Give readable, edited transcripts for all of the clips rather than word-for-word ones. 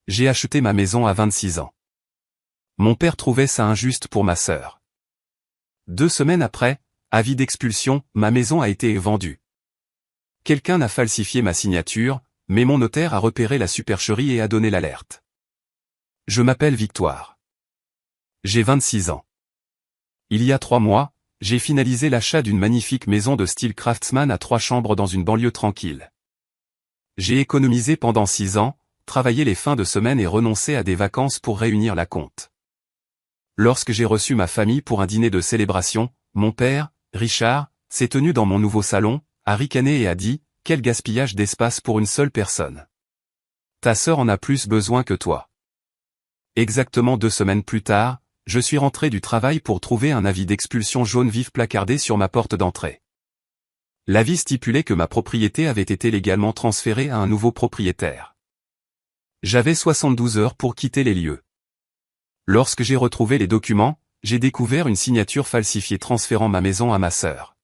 J'ai acheté ma maison à 26 ans. Mon père trouvait ça injuste pour ma sœur. 2 semaines après, avis d'expulsion, ma maison a été vendue. Quelqu'un a falsifié ma signature, mais mon notaire a repéré la supercherie et a donné l'alerte. Je m'appelle Victoire. J'ai 26 ans. Il y a 3 mois, j'ai finalisé l'achat d'une magnifique maison de style craftsman à 3 chambres dans une banlieue tranquille. J'ai économisé pendant 6 ans, travaillé les fins de semaine et renoncé à des vacances pour réunir la compte. Lorsque j'ai reçu ma famille pour un dîner de célébration, mon père, Richard, s'est tenu dans mon nouveau salon, a ricané et a dit « Quel gaspillage d'espace pour une seule personne. Ta sœur en a plus besoin que toi. » Exactement 2 semaines plus tard, je suis rentré du travail pour trouver un avis d'expulsion jaune vif placardé sur ma porte d'entrée. L'avis stipulait que ma propriété avait été légalement transférée à un nouveau propriétaire. J'avais 72 heures pour quitter les lieux. Lorsque j'ai retrouvé les documents, j'ai découvert une signature falsifiée transférant ma maison à ma sœur.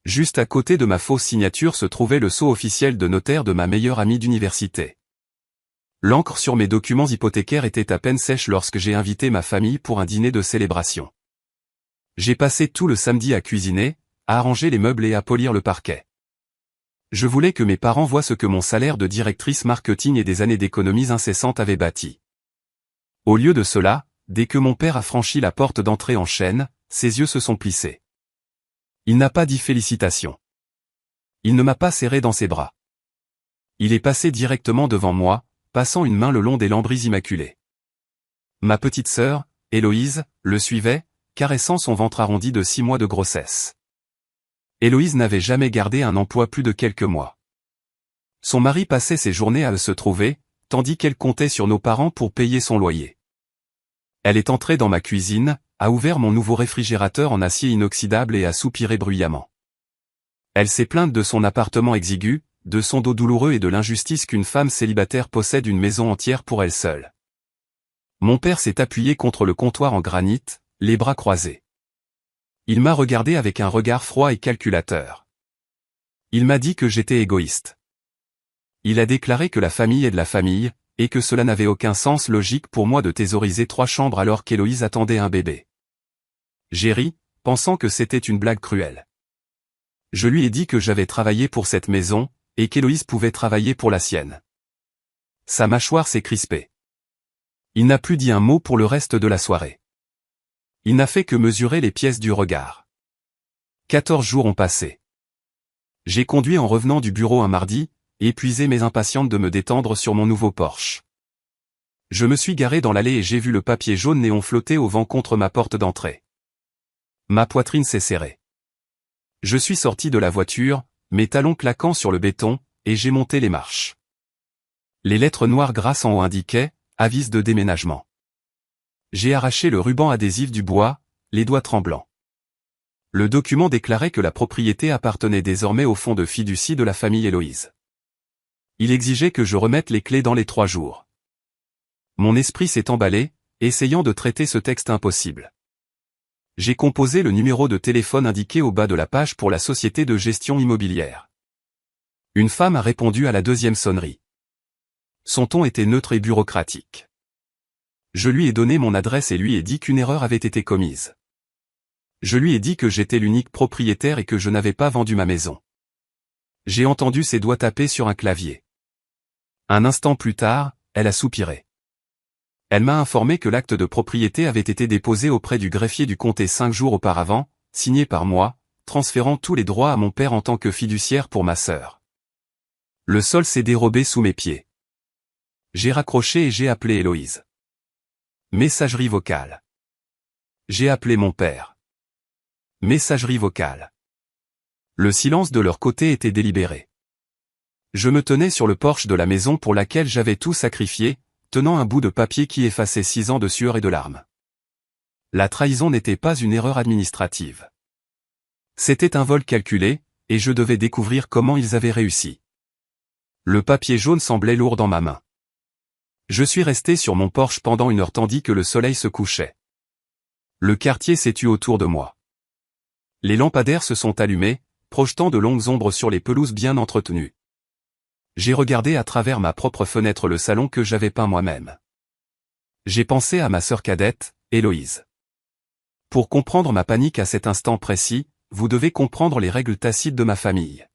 Juste à côté de ma fausse signature se trouvait le sceau officiel de notaire de ma meilleure amie d'université. L'encre sur mes documents hypothécaires était à peine sèche lorsque j'ai invité ma famille pour un dîner de célébration. J'ai passé tout le samedi à cuisiner, à arranger les meubles et à polir le parquet. Je voulais que mes parents voient ce que mon salaire de directrice marketing et des années d'économies incessantes avaient bâti. Au lieu de cela, dès que mon père a franchi la porte d'entrée en chaîne, ses yeux se sont plissés. Il n'a pas dit félicitations. Il ne m'a pas serré dans ses bras. Il est passé directement devant moi, passant une main le long des lambris immaculés. Ma petite sœur, Héloïse, le suivait, caressant son ventre arrondi de 6 mois de grossesse. Héloïse n'avait jamais gardé un emploi plus de quelques mois. Son mari passait ses journées à se trouver, tandis qu'elle comptait sur nos parents pour payer son loyer. Elle est entrée dans ma cuisine, a ouvert mon nouveau réfrigérateur en acier inoxydable et a soupiré bruyamment. Elle s'est plainte de son appartement exigu, de son dos douloureux et de l'injustice qu'une femme célibataire possède une maison entière pour elle seule. Mon père s'est appuyé contre le comptoir en granit, les bras croisés. Il m'a regardé avec un regard froid et calculateur. Il m'a dit que j'étais égoïste. Il a déclaré que la famille est de la famille, et que cela n'avait aucun sens logique pour moi de thésauriser 3 chambres alors qu'Héloïse attendait un bébé. J'ai ri, pensant que c'était une blague cruelle. Je lui ai dit que j'avais travaillé pour cette maison, et qu'Héloïse pouvait travailler pour la sienne. Sa mâchoire s'est crispée. Il n'a plus dit un mot pour le reste de la soirée. Il n'a fait que mesurer les pièces du regard. 14 jours ont passé. J'ai conduit en revenant du bureau un mardi, épuisé mais impatiente de me détendre sur mon nouveau Porsche. Je me suis garé dans l'allée et j'ai vu le papier jaune néon flotter au vent contre ma porte d'entrée. Ma poitrine s'est serrée. Je suis sorti de la voiture, mes talons claquant sur le béton, et j'ai monté les marches. Les lettres noires grasses en haut indiquaient « Avis de déménagement ». J'ai arraché le ruban adhésif du bois, les doigts tremblants. Le document déclarait que la propriété appartenait désormais au fonds de fiducie de la famille Héloïse. Il exigeait que je remette les clés dans les 3 jours. Mon esprit s'est emballé, essayant de traiter ce texte impossible. J'ai composé le numéro de téléphone indiqué au bas de la page pour la société de gestion immobilière. Une femme a répondu à la 2e sonnerie. Son ton était neutre et bureaucratique. Je lui ai donné mon adresse et lui ai dit qu'une erreur avait été commise. Je lui ai dit que j'étais l'unique propriétaire et que je n'avais pas vendu ma maison. J'ai entendu ses doigts taper sur un clavier. Un instant plus tard, elle a soupiré. Elle m'a informé que l'acte de propriété avait été déposé auprès du greffier du comté 5 jours auparavant, signé par moi, transférant tous les droits à mon père en tant que fiduciaire pour ma sœur. Le sol s'est dérobé sous mes pieds. J'ai raccroché et j'ai appelé Héloïse. Messagerie vocale. J'ai appelé mon père. Messagerie vocale. Le silence de leur côté était délibéré. Je me tenais sur le porche de la maison pour laquelle j'avais tout sacrifié, tenant un bout de papier qui effaçait 6 ans de sueur et de larmes. La trahison n'était pas une erreur administrative. C'était un vol calculé, et je devais découvrir comment ils avaient réussi. Le papier jaune semblait lourd dans ma main. Je suis resté sur mon porche pendant 1 heure tandis que le soleil se couchait. Le quartier s'est tu autour de moi. Les lampadaires se sont allumés, projetant de longues ombres sur les pelouses bien entretenues. J'ai regardé à travers ma propre fenêtre le salon que j'avais peint moi-même. J'ai pensé à ma sœur cadette, Héloïse. Pour comprendre ma panique à cet instant précis, vous devez comprendre les règles tacites de ma famille.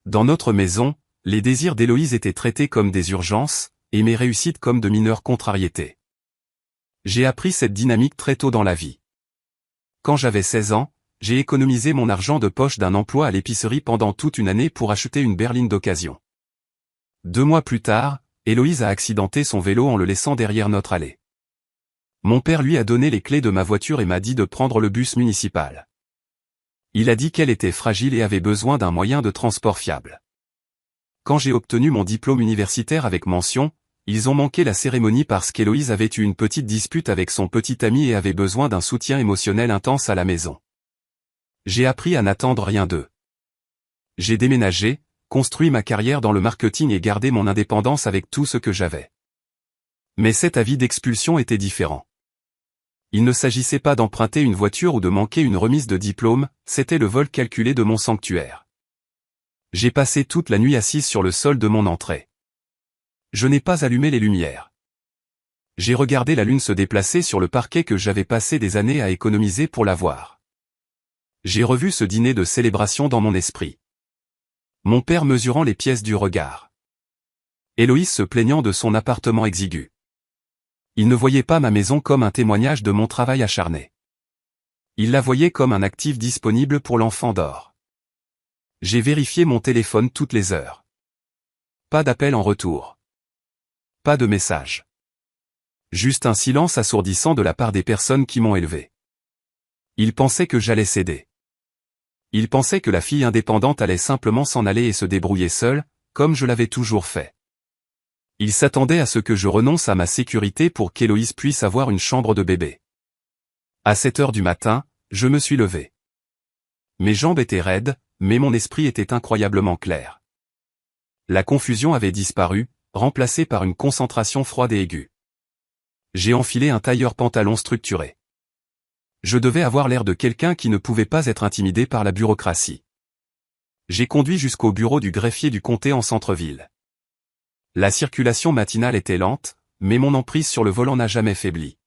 Dans notre maison, les désirs d'Héloïse étaient traités comme des urgences, et mes réussites comme de mineures contrariétés. J'ai appris cette dynamique très tôt dans la vie. Quand j'avais 16 ans, j'ai économisé mon argent de poche d'un emploi à l'épicerie pendant toute une année pour acheter une berline d'occasion. 2 mois plus tard, Héloïse a accidenté son vélo en le laissant derrière notre allée. Mon père lui a donné les clés de ma voiture et m'a dit de prendre le bus municipal. Il a dit qu'elle était fragile et avait besoin d'un moyen de transport fiable. Quand j'ai obtenu mon diplôme universitaire avec mention, ils ont manqué la cérémonie parce qu'Héloïse avait eu une petite dispute avec son petit ami et avait besoin d'un soutien émotionnel intense à la maison. J'ai appris à n'attendre rien d'eux. J'ai déménagé, construit ma carrière dans le marketing et gardé mon indépendance avec tout ce que j'avais. Mais cet avis d'expulsion était différent. Il ne s'agissait pas d'emprunter une voiture ou de manquer une remise de diplôme, c'était le vol calculé de mon sanctuaire. J'ai passé toute la nuit assise sur le sol de mon entrée. Je n'ai pas allumé les lumières. J'ai regardé la lune se déplacer sur le parquet que j'avais passé des années à économiser pour la voir. J'ai revu ce dîner de célébration dans mon esprit. Mon père mesurant les pièces du regard. Héloïse se plaignant de son appartement exigu. Il ne voyait pas ma maison comme un témoignage de mon travail acharné. Il la voyait comme un actif disponible pour l'enfant d'or. J'ai vérifié mon téléphone toutes les heures. Pas d'appel en retour. Pas de message. Juste un silence assourdissant de la part des personnes qui m'ont élevé. Ils pensaient que j'allais céder. Ils pensaient que la fille indépendante allait simplement s'en aller et se débrouiller seule, comme je l'avais toujours fait. Ils s'attendaient à ce que je renonce à ma sécurité pour qu'Héloïse puisse avoir une chambre de bébé. À 7 heures du matin, je me suis levé. Mes jambes étaient raides, mais mon esprit était incroyablement clair. La confusion avait disparu, remplacée par une concentration froide et aiguë. J'ai enfilé un tailleur pantalon structuré. Je devais avoir l'air de quelqu'un qui ne pouvait pas être intimidé par la bureaucratie. J'ai conduit jusqu'au bureau du greffier du comté en centre-ville. La circulation matinale était lente, mais mon emprise sur le volant n'a jamais faibli.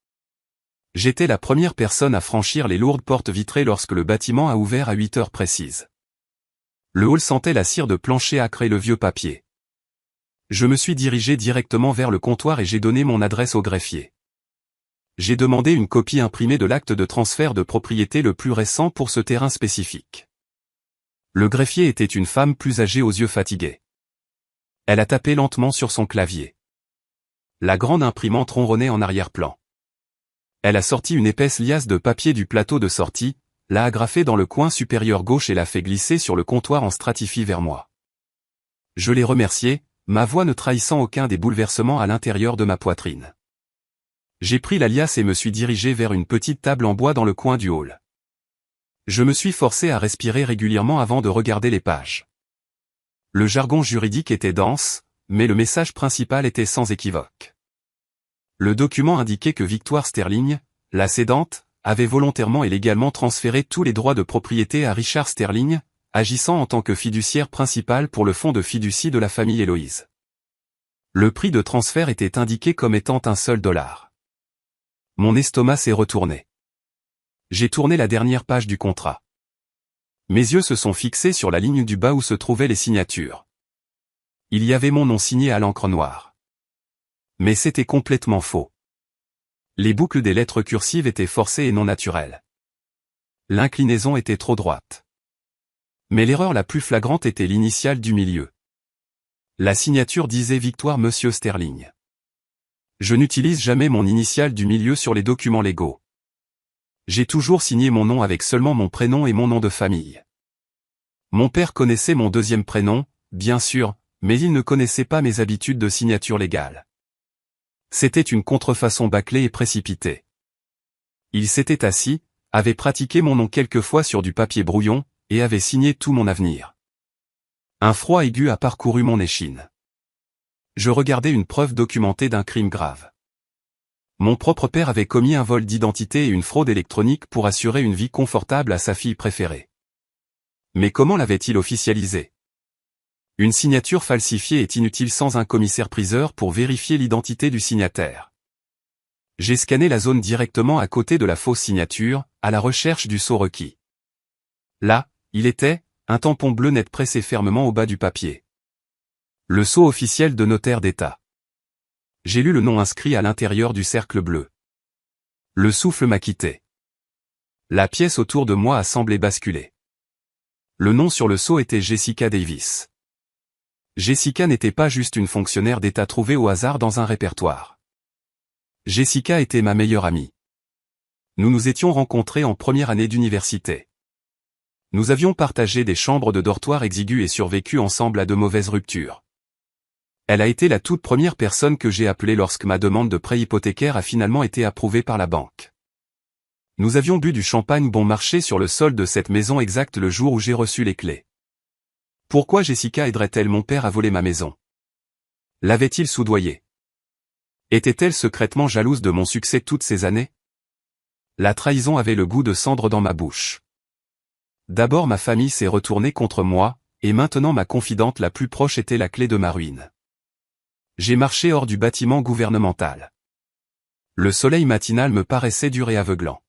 J'étais la première personne à franchir les lourdes portes vitrées lorsque le bâtiment a ouvert à 8 heures précises. Le hall sentait la cire de plancher âcre et le vieux papier. Je me suis dirigé directement vers le comptoir et j'ai donné mon adresse au greffier. J'ai demandé une copie imprimée de l'acte de transfert de propriété le plus récent pour ce terrain spécifique. Le greffier était une femme plus âgée aux yeux fatigués. Elle a tapé lentement sur son clavier. La grande imprimante ronronnait en arrière-plan. Elle a sorti une épaisse liasse de papier du plateau de sortie, l'a agrafée dans le coin supérieur gauche et l'a fait glisser sur le comptoir en stratifie vers moi. Je l'ai remerciée, ma voix ne trahissant aucun des bouleversements à l'intérieur de ma poitrine. J'ai pris la liasse et me suis dirigé vers une petite table en bois dans le coin du hall. Je me suis forcé à respirer régulièrement avant de regarder les pages. Le jargon juridique était dense, mais le message principal était sans équivoque. Le document indiquait que Victoire Sterling, la cédante, avait volontairement et légalement transféré tous les droits de propriété à Richard Sterling, agissant en tant que fiduciaire principal pour le fonds de fiducie de la famille Héloïse. Le prix de transfert était indiqué comme étant $1. Mon estomac s'est retourné. J'ai tourné la dernière page du contrat. Mes yeux se sont fixés sur la ligne du bas où se trouvaient les signatures. Il y avait mon nom signé à l'encre noire. Mais c'était complètement faux. Les boucles des lettres cursives étaient forcées et non naturelles. L'inclinaison était trop droite. Mais l'erreur la plus flagrante était l'initiale du milieu. La signature disait Victoire Monsieur Sterling. Je n'utilise jamais mon initiale du milieu sur les documents légaux. J'ai toujours signé mon nom avec seulement mon prénom et mon nom de famille. Mon père connaissait mon deuxième prénom, bien sûr, mais il ne connaissait pas mes habitudes de signature légale. C'était une contrefaçon bâclée et précipitée. Il s'était assis, avait pratiqué mon nom quelques fois sur du papier brouillon, et avait signé tout mon avenir. Un froid aigu a parcouru mon échine. Je regardais une preuve documentée d'un crime grave. Mon propre père avait commis un vol d'identité et une fraude électronique pour assurer une vie confortable à sa fille préférée. Mais comment l'avait-il officialisé? Une signature falsifiée est inutile sans un commissaire-priseur pour vérifier l'identité du signataire. J'ai scanné la zone directement à côté de la fausse signature, à la recherche du sceau requis. Là, il était, un tampon bleu net pressé fermement au bas du papier. Le sceau officiel de notaire d'État. J'ai lu le nom inscrit à l'intérieur du cercle bleu. Le souffle m'a quitté. La pièce autour de moi a semblé basculer. Le nom sur le sceau était Jessica Davis. Jessica n'était pas juste une fonctionnaire d'État trouvée au hasard dans un répertoire. Jessica était ma meilleure amie. Nous nous étions rencontrés en première année d'université. Nous avions partagé des chambres de dortoir exiguës et survécu ensemble à de mauvaises ruptures. Elle a été la toute première personne que j'ai appelée lorsque ma demande de prêt hypothécaire a finalement été approuvée par la banque. Nous avions bu du champagne bon marché sur le sol de cette maison exacte le jour où j'ai reçu les clés. Pourquoi Jessica aiderait-elle mon père à voler ma maison? L'avait-il soudoyé? Était-elle secrètement jalouse de mon succès toutes ces années? La trahison avait le goût de cendre dans ma bouche. D'abord ma famille s'est retournée contre moi, et maintenant ma confidente la plus proche était la clé de ma ruine. J'ai marché hors du bâtiment gouvernemental. Le soleil matinal me paraissait dur et aveuglant.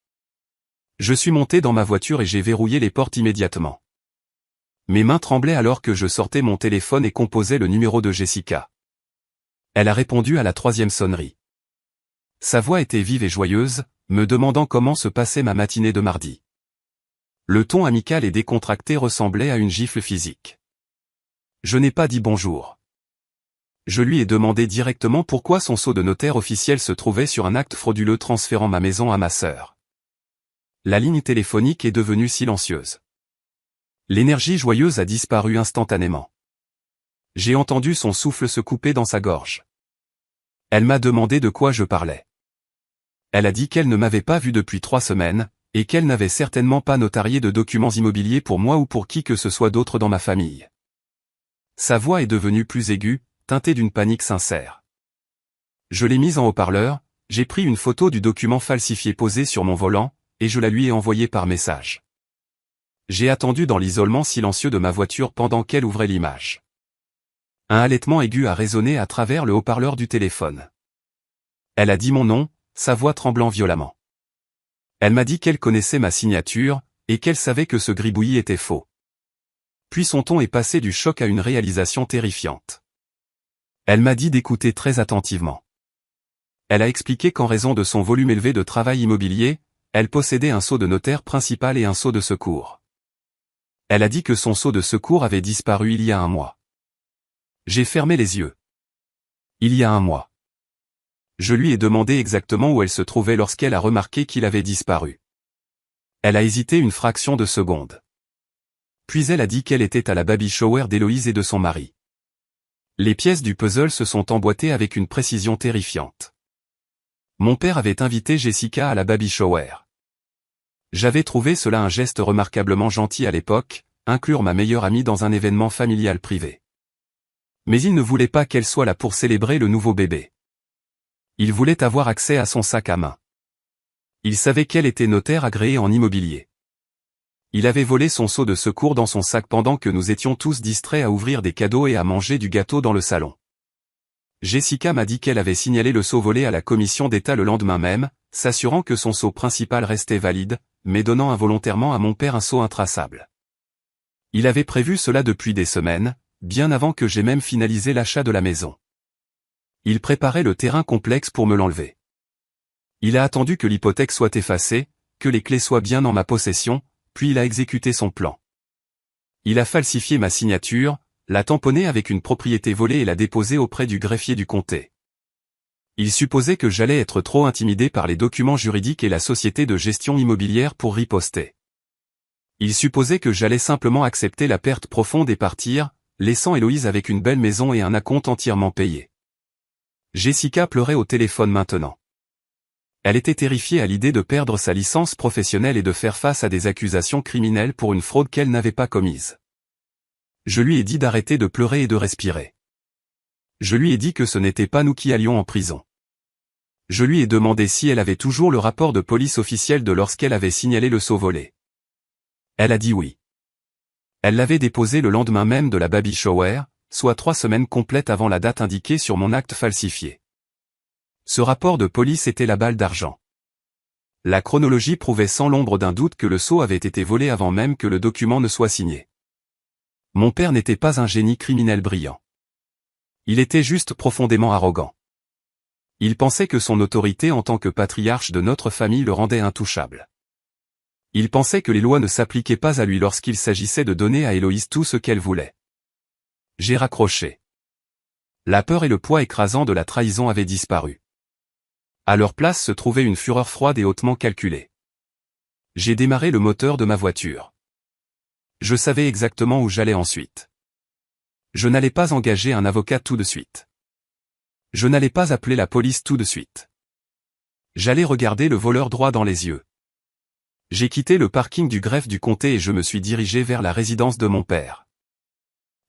Je suis monté dans ma voiture et j'ai verrouillé les portes immédiatement. Mes mains tremblaient alors que je sortais mon téléphone et composais le numéro de Jessica. Elle a répondu à la 3e sonnerie. Sa voix était vive et joyeuse, me demandant comment se passait ma matinée de mardi. Le ton amical et décontracté ressemblait à une gifle physique. Je n'ai pas dit bonjour. Je lui ai demandé directement pourquoi son sceau de notaire officiel se trouvait sur un acte frauduleux transférant ma maison à ma sœur. La ligne téléphonique est devenue silencieuse. L'énergie joyeuse a disparu instantanément. J'ai entendu son souffle se couper dans sa gorge. Elle m'a demandé de quoi je parlais. Elle a dit qu'elle ne m'avait pas vu depuis 3 semaines, et qu'elle n'avait certainement pas notarié de documents immobiliers pour moi ou pour qui que ce soit d'autre dans ma famille. Sa voix est devenue plus aiguë, teintée d'une panique sincère. Je l'ai mise en haut-parleur, j'ai pris une photo du document falsifié posé sur mon volant, et je la lui ai envoyée par message. J'ai attendu dans l'isolement silencieux de ma voiture pendant qu'elle ouvrait l'image. Un halètement aigu a résonné à travers le haut-parleur du téléphone. Elle a dit mon nom, sa voix tremblant violemment. Elle m'a dit qu'elle connaissait ma signature, et qu'elle savait que ce gribouillis était faux. Puis son ton est passé du choc à une réalisation terrifiante. Elle m'a dit d'écouter très attentivement. Elle a expliqué qu'en raison de son volume élevé de travail immobilier, elle possédait un sceau de notaire principal et un sceau de secours. Elle a dit que son sceau de secours avait disparu il y a 1 mois. J'ai fermé les yeux. Il y a 1 mois. Je lui ai demandé exactement où elle se trouvait lorsqu'elle a remarqué qu'il avait disparu. Elle a hésité une fraction de seconde. Puis elle a dit qu'elle était à la baby shower d'Héloïse et de son mari. Les pièces du puzzle se sont emboîtées avec une précision terrifiante. Mon père avait invité Jessica à la baby shower. J'avais trouvé cela un geste remarquablement gentil à l'époque, inclure ma meilleure amie dans un événement familial privé. Mais il ne voulait pas qu'elle soit là pour célébrer le nouveau bébé. Il voulait avoir accès à son sac à main. Il savait qu'elle était notaire agréée en immobilier. Il avait volé son seau de secours dans son sac pendant que nous étions tous distraits à ouvrir des cadeaux et à manger du gâteau dans le salon. Jessica m'a dit qu'elle avait signalé le seau volé à la commission d'État le lendemain même, s'assurant que son seau principal restait valide, mais donnant involontairement à mon père un seau intraçable. Il avait prévu cela depuis des semaines, bien avant que j'aie même finalisé l'achat de la maison. Il préparait le terrain complexe pour me l'enlever. Il a attendu que l'hypothèque soit effacée, que les clés soient bien en ma possession, puis il a exécuté son plan. Il a falsifié ma signature, l'a tamponnée avec une propriété volée et l'a déposée auprès du greffier du comté. Il supposait que j'allais être trop intimidé par les documents juridiques et la société de gestion immobilière pour riposter. Il supposait que j'allais simplement accepter la perte profonde et partir, laissant Héloïse avec une belle maison et un acompte entièrement payé. Jessica pleurait au téléphone maintenant. Elle était terrifiée à l'idée de perdre sa licence professionnelle et de faire face à des accusations criminelles pour une fraude qu'elle n'avait pas commise. Je lui ai dit d'arrêter de pleurer et de respirer. Je lui ai dit que ce n'était pas nous qui allions en prison. Je lui ai demandé si elle avait toujours le rapport de police officiel de lorsqu'elle avait signalé le seau volé. Elle a dit oui. Elle l'avait déposé le lendemain même de la baby shower, soit 3 semaines complètes avant la date indiquée sur mon acte falsifié. Ce rapport de police était la balle d'argent. La chronologie prouvait sans l'ombre d'un doute que le sceau avait été volé avant même que le document ne soit signé. Mon père n'était pas un génie criminel brillant. Il était juste profondément arrogant. Il pensait que son autorité en tant que patriarche de notre famille le rendait intouchable. Il pensait que les lois ne s'appliquaient pas à lui lorsqu'il s'agissait de donner à Héloïse tout ce qu'elle voulait. J'ai raccroché. La peur et le poids écrasant de la trahison avaient disparu. À leur place se trouvait une fureur froide et hautement calculée. J'ai démarré le moteur de ma voiture. Je savais exactement où j'allais ensuite. Je n'allais pas engager un avocat tout de suite. Je n'allais pas appeler la police tout de suite. J'allais regarder le voleur droit dans les yeux. J'ai quitté le parking du greffe du comté et je me suis dirigé vers la résidence de mon père.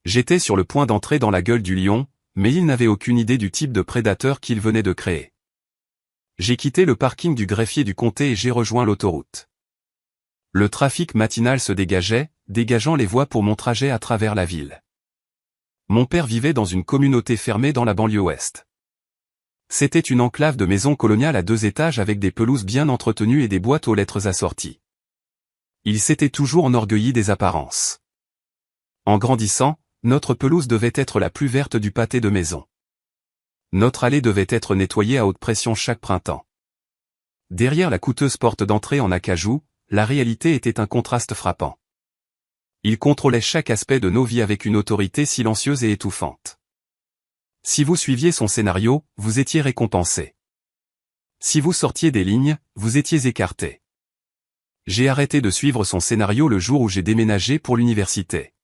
J'étais sur le point d'entrer dans la gueule du lion, mais il n'avait aucune idée du type de prédateur qu'il venait de créer. J'ai quitté le parking du greffier du comté et j'ai rejoint l'autoroute. Le trafic matinal se dégageait, dégageant les voies pour mon trajet à travers la ville. Mon père vivait dans une communauté fermée dans la banlieue ouest. C'était une enclave de maisons coloniales à 2 étages avec des pelouses bien entretenues et des boîtes aux lettres assorties. Il s'était toujours enorgueilli des apparences. En grandissant, notre pelouse devait être la plus verte du pâté de maison. Notre allée devait être nettoyée à haute pression chaque printemps. Derrière la coûteuse porte d'entrée en acajou, la réalité était un contraste frappant. Il contrôlait chaque aspect de nos vies avec une autorité silencieuse et étouffante. Si vous suiviez son scénario, vous étiez récompensé. Si vous sortiez des lignes, vous étiez écarté. J'ai arrêté de suivre son scénario le jour où j'ai déménagé pour l'université.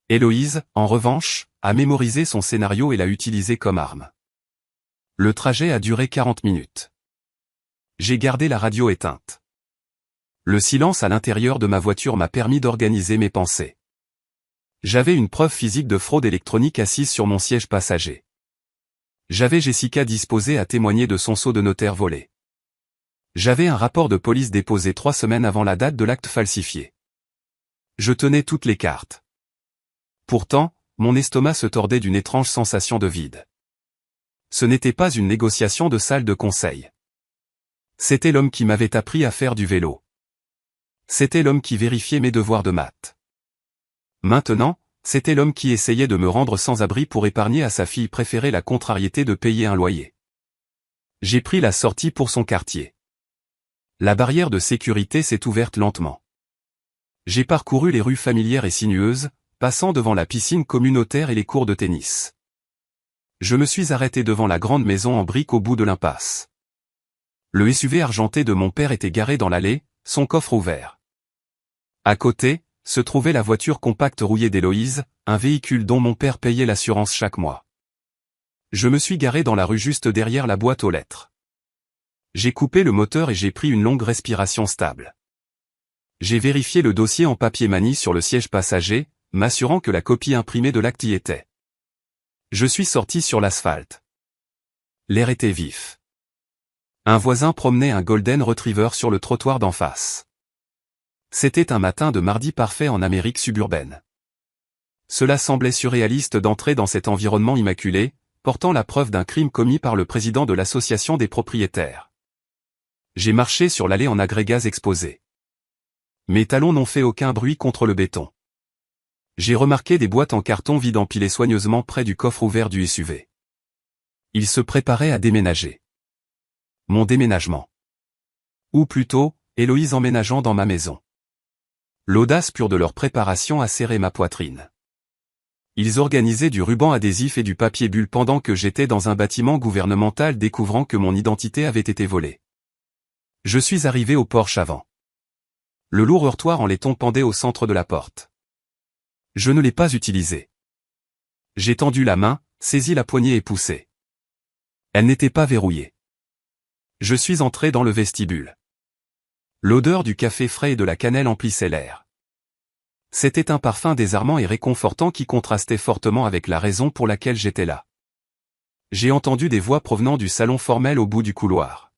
Héloïse, en revanche, a mémorisé son scénario et l'a utilisé comme arme. Le trajet a duré 40 minutes. J'ai gardé la radio éteinte. Le silence à l'intérieur de ma voiture m'a permis d'organiser mes pensées. J'avais une preuve physique de fraude électronique assise sur mon siège passager. J'avais Jessica disposée à témoigner de son sceau de notaire volé. J'avais un rapport de police déposé 3 semaines avant la date de l'acte falsifié. Je tenais toutes les cartes. Pourtant, mon estomac se tordait d'une étrange sensation de vide. Ce n'était pas une négociation de salle de conseil. C'était l'homme qui m'avait appris à faire du vélo. C'était l'homme qui vérifiait mes devoirs de maths. Maintenant, c'était l'homme qui essayait de me rendre sans abri pour épargner à sa fille préférée la contrariété de payer un loyer. J'ai pris la sortie pour son quartier. La barrière de sécurité s'est ouverte lentement. J'ai parcouru les rues familières et sinueuses, passant devant la piscine communautaire et les cours de tennis. Je me suis arrêté devant la grande maison en briques au bout de l'impasse. Le SUV argenté de mon père était garé dans l'allée, son coffre ouvert. À côté, se trouvait la voiture compacte rouillée d'Héloïse, un véhicule dont mon père payait l'assurance chaque mois. Je me suis garé dans la rue juste derrière la boîte aux lettres. J'ai coupé le moteur et j'ai pris une longue respiration stable. J'ai vérifié le dossier en papier manie sur le siège passager, m'assurant que la copie imprimée de l'acte y était. Je suis sorti sur l'asphalte. L'air était vif. Un voisin promenait un Golden Retriever sur le trottoir d'en face. C'était un matin de mardi parfait en Amérique suburbaine. Cela semblait surréaliste d'entrer dans cet environnement immaculé, portant la preuve d'un crime commis par le président de l'association des propriétaires. J'ai marché sur l'allée en agrégats exposés. Mes talons n'ont fait aucun bruit contre le béton. J'ai remarqué des boîtes en carton vides empilées soigneusement près du coffre ouvert du SUV. Il se préparait à déménager. Mon déménagement. Ou plutôt, Héloïse emménageant dans ma maison. L'audace pure de leur préparation a serré ma poitrine. Ils organisaient du ruban adhésif et du papier bulle pendant que j'étais dans un bâtiment gouvernemental découvrant que mon identité avait été volée. Je suis arrivé au porche avant. Le lourd heurtoir en laiton pendait au centre de la porte. Je ne l'ai pas utilisé. J'ai tendu la main, saisi la poignée et poussé. Elle n'était pas verrouillée. Je suis entré dans le vestibule. L'odeur du café frais et de la cannelle emplissait l'air. C'était un parfum désarmant et réconfortant qui contrastait fortement avec la raison pour laquelle j'étais là. J'ai entendu des voix provenant du salon formel au bout du couloir.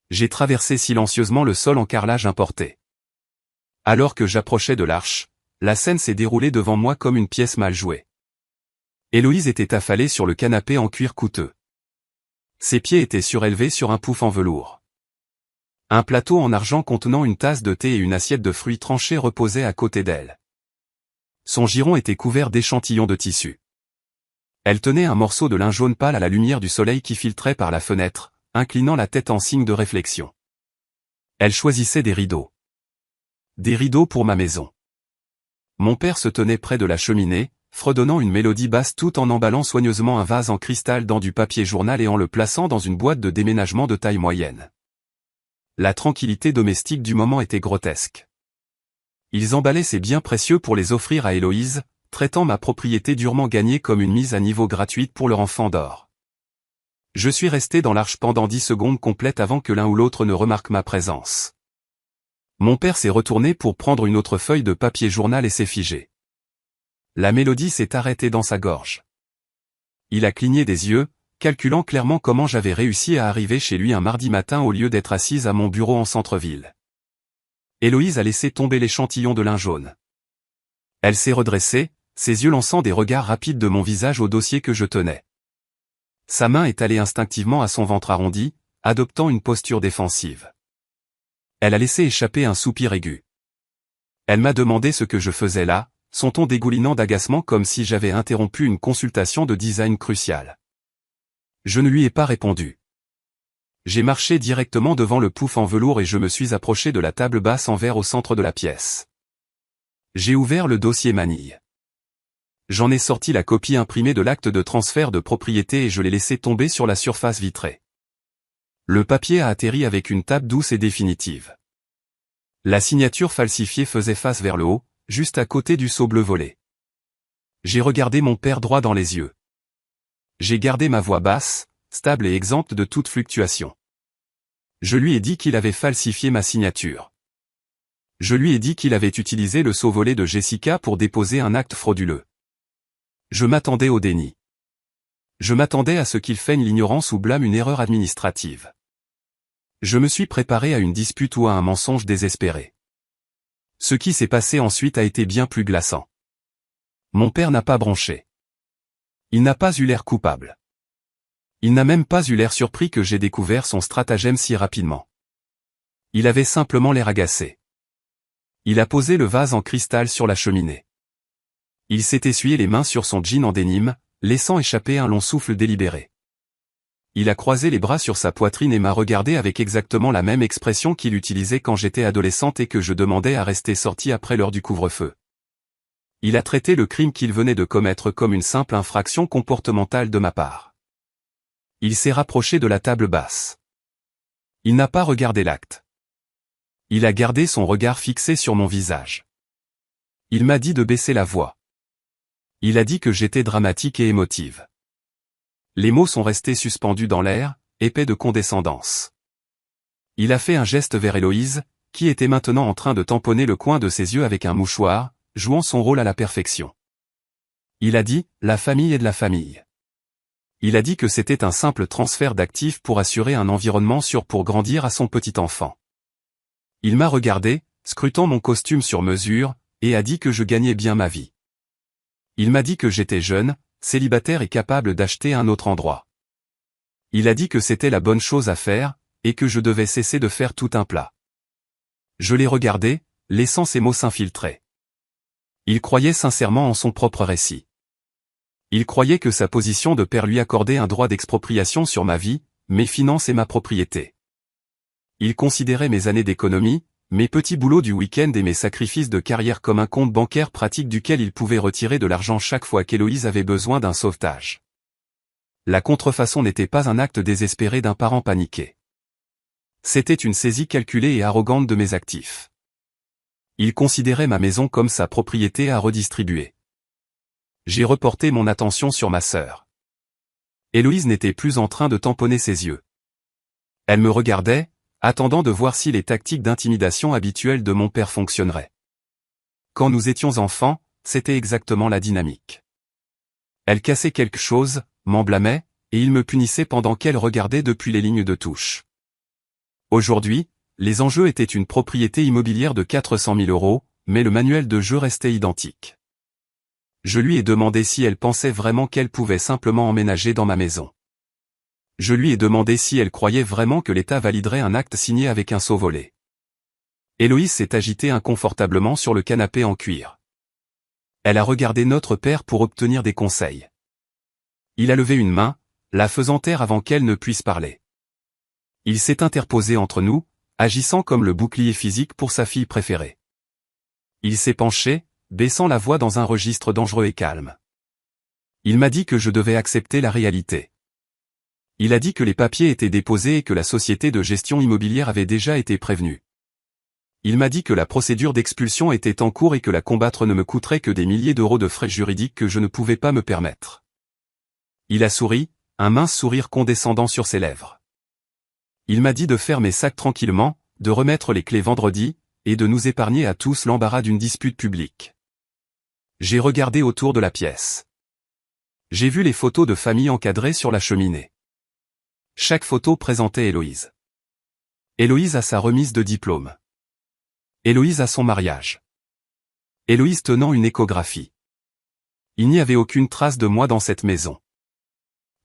J'ai traversé silencieusement le sol en carrelage importé. Alors que j'approchais de l'arche, la scène s'est déroulée devant moi comme une pièce mal jouée. Héloïse était affalée sur le canapé en cuir coûteux. Ses pieds étaient surélevés sur un pouf en velours. Un plateau en argent contenant une tasse de thé et une assiette de fruits tranchés reposait à côté d'elle. Son giron était couvert d'échantillons de tissu. Elle tenait un morceau de lin jaune pâle à la lumière du soleil qui filtrait par la fenêtre, inclinant la tête en signe de réflexion. Elle choisissait des rideaux. Des rideaux pour ma maison. Mon père se tenait près de la cheminée, fredonnant une mélodie basse tout en emballant soigneusement un vase en cristal dans du papier journal et en le plaçant dans une boîte de déménagement de taille moyenne. La tranquillité domestique du moment était grotesque. Ils emballaient ces biens précieux pour les offrir à Héloïse, traitant ma propriété durement gagnée comme une mise à niveau gratuite pour leur enfant d'or. Je suis resté dans l'arche pendant 10 secondes complètes avant que l'un ou l'autre ne remarque ma présence. Mon père s'est retourné pour prendre une autre feuille de papier journal et s'est figé. La mélodie s'est arrêtée dans sa gorge. Il a cligné des yeux, calculant clairement comment j'avais réussi à arriver chez lui un mardi matin au lieu d'être assise à mon bureau en centre-ville. Héloïse a laissé tomber l'échantillon de lin jaune. Elle s'est redressée, ses yeux lançant des regards rapides de mon visage au dossier que je tenais. Sa main est allée instinctivement à son ventre arrondi, adoptant une posture défensive. Elle a laissé échapper un soupir aigu. Elle m'a demandé ce que je faisais là, son ton dégoulinant d'agacement comme si j'avais interrompu une consultation de design cruciale. Je ne lui ai pas répondu. J'ai marché directement devant le pouf en velours et je me suis approché de la table basse en verre au centre de la pièce. J'ai ouvert le dossier manille. J'en ai sorti la copie imprimée de l'acte de transfert de propriété et je l'ai laissé tomber sur la surface vitrée. Le papier a atterri avec une tape douce et définitive. La signature falsifiée faisait face vers le haut, juste à côté du sceau bleu volé. J'ai regardé mon père droit dans les yeux. J'ai gardé ma voix basse, stable et exempte de toute fluctuation. Je lui ai dit qu'il avait falsifié ma signature. Je lui ai dit qu'il avait utilisé le sceau volé de Jessica pour déposer un acte frauduleux. Je m'attendais au déni. Je m'attendais à ce qu'il feigne l'ignorance ou blâme une erreur administrative. Je me suis préparé à une dispute ou à un mensonge désespéré. Ce qui s'est passé ensuite a été bien plus glaçant. Mon père n'a pas bronché. Il n'a pas eu l'air coupable. Il n'a même pas eu l'air surpris que j'ai découvert son stratagème si rapidement. Il avait simplement l'air agacé. Il a posé le vase en cristal sur la cheminée. Il s'est essuyé les mains sur son jean en dénime, laissant échapper un long souffle délibéré. Il a croisé les bras sur sa poitrine et m'a regardé avec exactement la même expression qu'il utilisait quand j'étais adolescente et que je demandais à rester sorti après l'heure du couvre-feu. Il a traité le crime qu'il venait de commettre comme une simple infraction comportementale de ma part. Il s'est rapproché de la table basse. Il n'a pas regardé l'acte. Il a gardé son regard fixé sur mon visage. Il m'a dit de baisser la voix. Il a dit que j'étais dramatique et émotive. Les mots sont restés suspendus dans l'air, épais de condescendance. Il a fait un geste vers Héloïse, qui était maintenant en train de tamponner le coin de ses yeux avec un mouchoir, jouant son rôle à la perfection. Il a dit « la famille est de la famille ». Il a dit que c'était un simple transfert d'actifs pour assurer un environnement sûr pour grandir à son petit enfant. Il m'a regardé, scrutant mon costume sur mesure, et a dit que je gagnais bien ma vie. Il m'a dit que j'étais jeune, célibataire et capable d'acheter un autre endroit. Il a dit que c'était la bonne chose à faire, et que je devais cesser de faire tout un plat. Je l'ai regardé, laissant ces mots s'infiltrer. Il croyait sincèrement en son propre récit. Il croyait que sa position de père lui accordait un droit d'expropriation sur ma vie, mes finances et ma propriété. Il considérait mes années d'économie, mes petits boulots du week-end et mes sacrifices de carrière comme un compte bancaire pratique duquel il pouvait retirer de l'argent chaque fois qu'Héloïse avait besoin d'un sauvetage. La contrefaçon n'était pas un acte désespéré d'un parent paniqué. C'était une saisie calculée et arrogante de mes actifs. Il considérait ma maison comme sa propriété à redistribuer. J'ai reporté mon attention sur ma sœur. Héloïse n'était plus en train de tamponner ses yeux. Elle me regardait, attendant de voir si les tactiques d'intimidation habituelles de mon père fonctionneraient. Quand nous étions enfants, c'était exactement la dynamique. Elle cassait quelque chose, m'en blâmait, et il me punissait pendant qu'elle regardait depuis les lignes de touche. Aujourd'hui, les enjeux étaient une propriété immobilière de 400 000 €, mais le manuel de jeu restait identique. Je lui ai demandé si elle pensait vraiment qu'elle pouvait simplement emménager dans ma maison. Je lui ai demandé si elle croyait vraiment que l'État validerait un acte signé avec un sceau volé. Héloïse s'est agitée inconfortablement sur le canapé en cuir. Elle a regardé notre père pour obtenir des conseils. Il a levé une main, la faisant taire avant qu'elle ne puisse parler. Il s'est interposé entre nous, agissant comme le bouclier physique pour sa fille préférée. Il s'est penché, baissant la voix dans un registre dangereux et calme. Il m'a dit que je devais accepter la réalité. Il a dit que les papiers étaient déposés et que la société de gestion immobilière avait déjà été prévenue. Il m'a dit que la procédure d'expulsion était en cours et que la combattre ne me coûterait que des milliers d'euros de frais juridiques que je ne pouvais pas me permettre. Il a souri, un mince sourire condescendant sur ses lèvres. Il m'a dit de faire mes sacs tranquillement, de remettre les clés vendredi, et de nous épargner à tous l'embarras d'une dispute publique. J'ai regardé autour de la pièce. J'ai vu les photos de famille encadrées sur la cheminée. Chaque photo présentait Héloïse. Héloïse a sa remise de diplôme. Héloïse a son mariage. Héloïse tenant une échographie. Il n'y avait aucune trace de moi dans cette maison.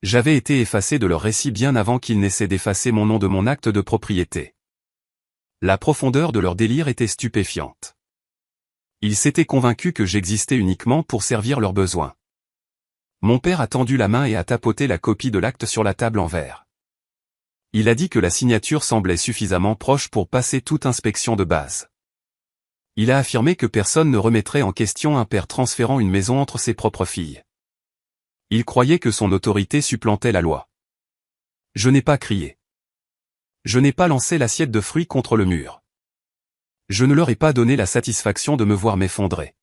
J'avais été effacé de leur récit bien avant qu'ils n'essaient d'effacer mon nom de mon acte de propriété. La profondeur de leur délire était stupéfiante. Ils s'étaient convaincus que j'existais uniquement pour servir leurs besoins. Mon père a tendu la main et a tapoté la copie de l'acte sur la table en verre. Il a dit que la signature semblait suffisamment proche pour passer toute inspection de base. Il a affirmé que personne ne remettrait en question un père transférant une maison entre ses propres filles. Il croyait que son autorité supplantait la loi. Je n'ai pas crié. Je n'ai pas lancé l'assiette de fruits contre le mur. Je ne leur ai pas donné la satisfaction de me voir m'effondrer.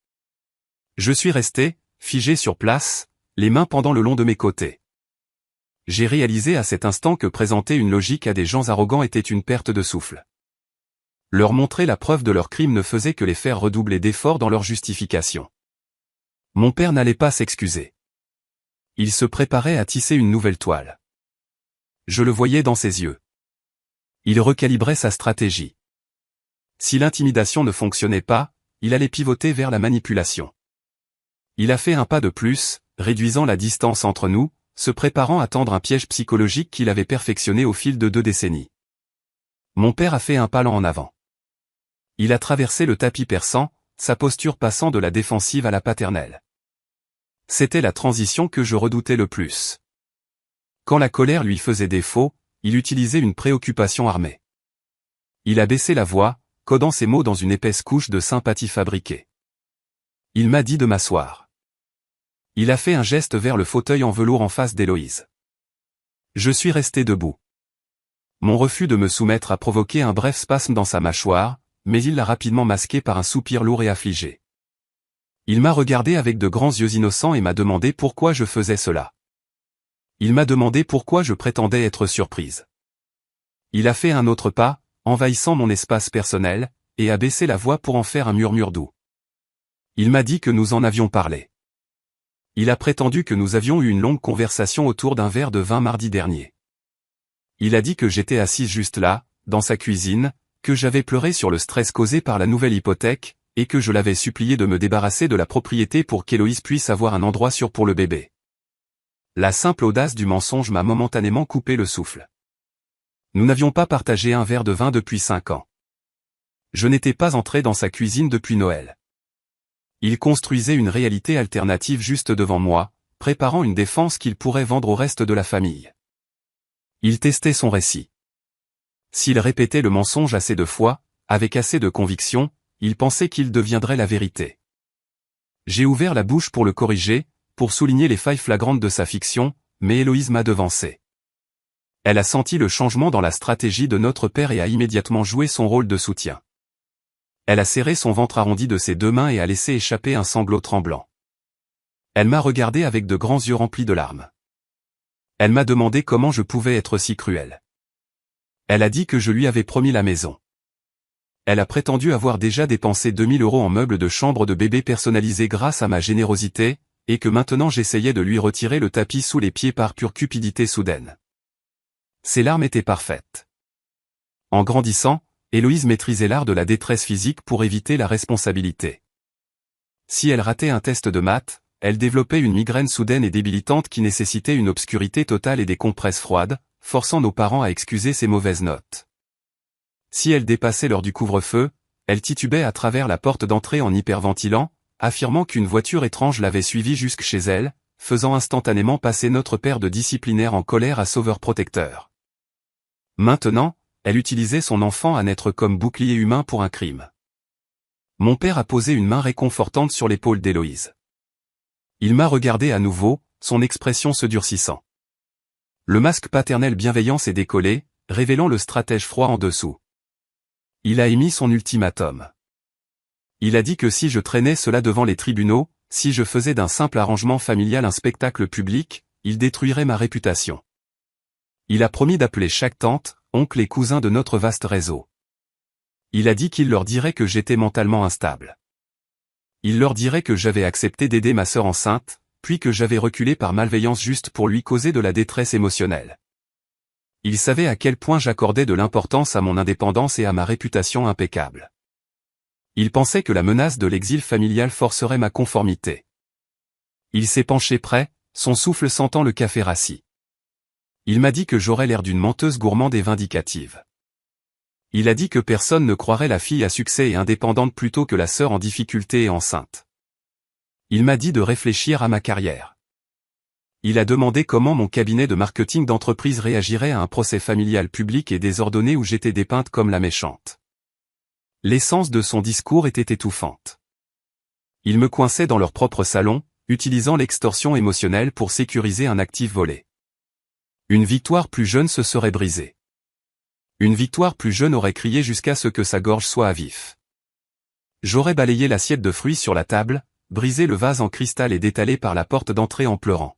Je suis resté, figé sur place, les mains pendant le long de mes côtés. J'ai réalisé à cet instant que présenter une logique à des gens arrogants était une perte de souffle. Leur montrer la preuve de leur crime ne faisait que les faire redoubler d'efforts dans leur justification. Mon père n'allait pas s'excuser. Il se préparait à tisser une nouvelle toile. Je le voyais dans ses yeux. Il recalibrait sa stratégie. Si l'intimidation ne fonctionnait pas, il allait pivoter vers la manipulation. Il a fait un pas de plus, réduisant la distance entre nous, se préparant à tendre un piège psychologique qu'il avait perfectionné au fil de 2 décennies. Mon père a fait un pas en avant. Il a traversé le tapis persan, sa posture passant de la défensive à la paternelle. C'était la transition que je redoutais le plus. Quand la colère lui faisait défaut, il utilisait une préoccupation armée. Il a baissé la voix, codant ses mots dans une épaisse couche de sympathie fabriquée. Il m'a dit de m'asseoir. Il a fait un geste vers le fauteuil en velours en face d'Héloïse. Je suis resté debout. Mon refus de me soumettre a provoqué un bref spasme dans sa mâchoire, mais il l'a rapidement masqué par un soupir lourd et affligé. Il m'a regardé avec de grands yeux innocents et m'a demandé pourquoi je faisais cela. Il m'a demandé pourquoi je prétendais être surprise. Il a fait un autre pas, envahissant mon espace personnel, et a baissé la voix pour en faire un murmure doux. Il m'a dit que nous en avions parlé. Il a prétendu que nous avions eu une longue conversation autour d'un verre de vin mardi dernier. Il a dit que j'étais assise juste là, dans sa cuisine, que j'avais pleuré sur le stress causé par la nouvelle hypothèque, et que je l'avais supplié de me débarrasser de la propriété pour qu'Héloïse puisse avoir un endroit sûr pour le bébé. La simple audace du mensonge m'a momentanément coupé le souffle. Nous n'avions pas partagé un verre de vin depuis 5 ans. Je n'étais pas entré dans sa cuisine depuis Noël. Il construisait une réalité alternative juste devant moi, préparant une défense qu'il pourrait vendre au reste de la famille. Il testait son récit. S'il répétait le mensonge assez de fois, avec assez de conviction, il pensait qu'il deviendrait la vérité. J'ai ouvert la bouche pour le corriger, pour souligner les failles flagrantes de sa fiction, mais Héloïse m'a devancé. Elle a senti le changement dans la stratégie de notre père et a immédiatement joué son rôle de soutien. Elle a serré son ventre arrondi de ses 2 mains et a laissé échapper un sanglot tremblant. Elle m'a regardé avec de grands yeux remplis de larmes. Elle m'a demandé comment je pouvais être si cruel. Elle a dit que je lui avais promis la maison. Elle a prétendu avoir déjà dépensé 2000 € en meubles de chambre de bébé personnalisés grâce à ma générosité, et que maintenant j'essayais de lui retirer le tapis sous les pieds par pure cupidité soudaine. Ses larmes étaient parfaites. En grandissant, Héloïse maîtrisait l'art de la détresse physique pour éviter la responsabilité. Si elle ratait un test de maths, elle développait une migraine soudaine et débilitante qui nécessitait une obscurité totale et des compresses froides, forçant nos parents à excuser ses mauvaises notes. Si elle dépassait l'heure du couvre-feu, elle titubait à travers la porte d'entrée en hyperventilant, affirmant qu'une voiture étrange l'avait suivie jusque chez elle, faisant instantanément passer notre père de disciplinaire en colère à sauveur protecteur. Maintenant, elle utilisait son enfant à naître comme bouclier humain pour un crime. Mon père a posé une main réconfortante sur l'épaule d'Héloïse. Il m'a regardé à nouveau, son expression se durcissant. Le masque paternel bienveillant s'est décollé, révélant le stratège froid en dessous. Il a émis son ultimatum. Il a dit que si je traînais cela devant les tribunaux, si je faisais d'un simple arrangement familial un spectacle public, il détruirait ma réputation. Il a promis d'appeler chaque tante, oncle et cousin de notre vaste réseau. Il a dit qu'il leur dirait que j'étais mentalement instable. Il leur dirait que j'avais accepté d'aider ma sœur enceinte, puis que j'avais reculé par malveillance juste pour lui causer de la détresse émotionnelle. Il savait à quel point j'accordais de l'importance à mon indépendance et à ma réputation impeccable. Il pensait que la menace de l'exil familial forcerait ma conformité. Il s'est penché près, son souffle sentant le café rassis. Il m'a dit que j'aurais l'air d'une menteuse gourmande et vindicative. Il a dit que personne ne croirait la fille à succès et indépendante plutôt que la sœur en difficulté et enceinte. Il m'a dit de réfléchir à ma carrière. Il a demandé comment mon cabinet de marketing d'entreprise réagirait à un procès familial public et désordonné où j'étais dépeinte comme la méchante. L'essence de son discours était étouffante. Ils me coinçaient dans leur propre salon, utilisant l'extorsion émotionnelle pour sécuriser un actif volé. Une victoire plus jeune se serait brisée. Une victoire plus jeune aurait crié jusqu'à ce que sa gorge soit à vif. J'aurais balayé l'assiette de fruits sur la table, brisé le vase en cristal et détalé par la porte d'entrée en pleurant.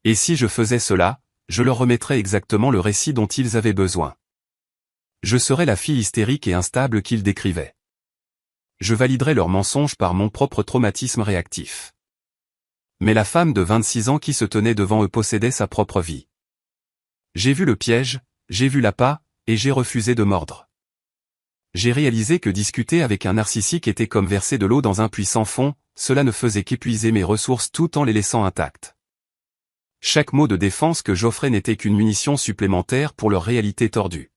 Et si je faisais cela, je leur remettrais exactement le récit dont ils avaient besoin. Je serais la fille hystérique et instable qu'ils décrivaient. Je validerais leurs mensonges par mon propre traumatisme réactif. Mais la femme de 26 ans qui se tenait devant eux possédait sa propre vie. J'ai vu le piège, j'ai vu l'appât, et j'ai refusé de mordre. J'ai réalisé que discuter avec un narcissique était comme verser de l'eau dans un puits sans fond, cela ne faisait qu'épuiser mes ressources tout en les laissant intactes. Chaque mot de défense que j'offrais n'était qu'une munition supplémentaire pour leur réalité tordue.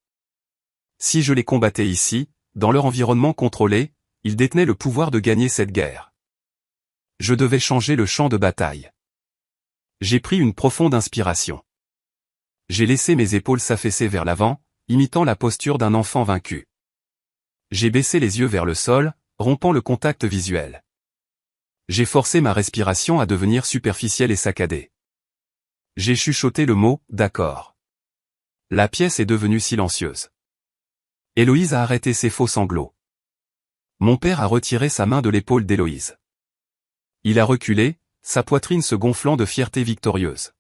Si je les combattais ici, dans leur environnement contrôlé, ils détenaient le pouvoir de gagner cette guerre. Je devais changer le champ de bataille. J'ai pris une profonde inspiration. J'ai laissé mes épaules s'affaisser vers l'avant, imitant la posture d'un enfant vaincu. J'ai baissé les yeux vers le sol, rompant le contact visuel. J'ai forcé ma respiration à devenir superficielle et saccadée. J'ai chuchoté le mot « d'accord ». La pièce est devenue silencieuse. Héloïse a arrêté ses faux sanglots. Mon père a retiré sa main de l'épaule d'Héloïse. Il a reculé, sa poitrine se gonflant de fierté victorieuse.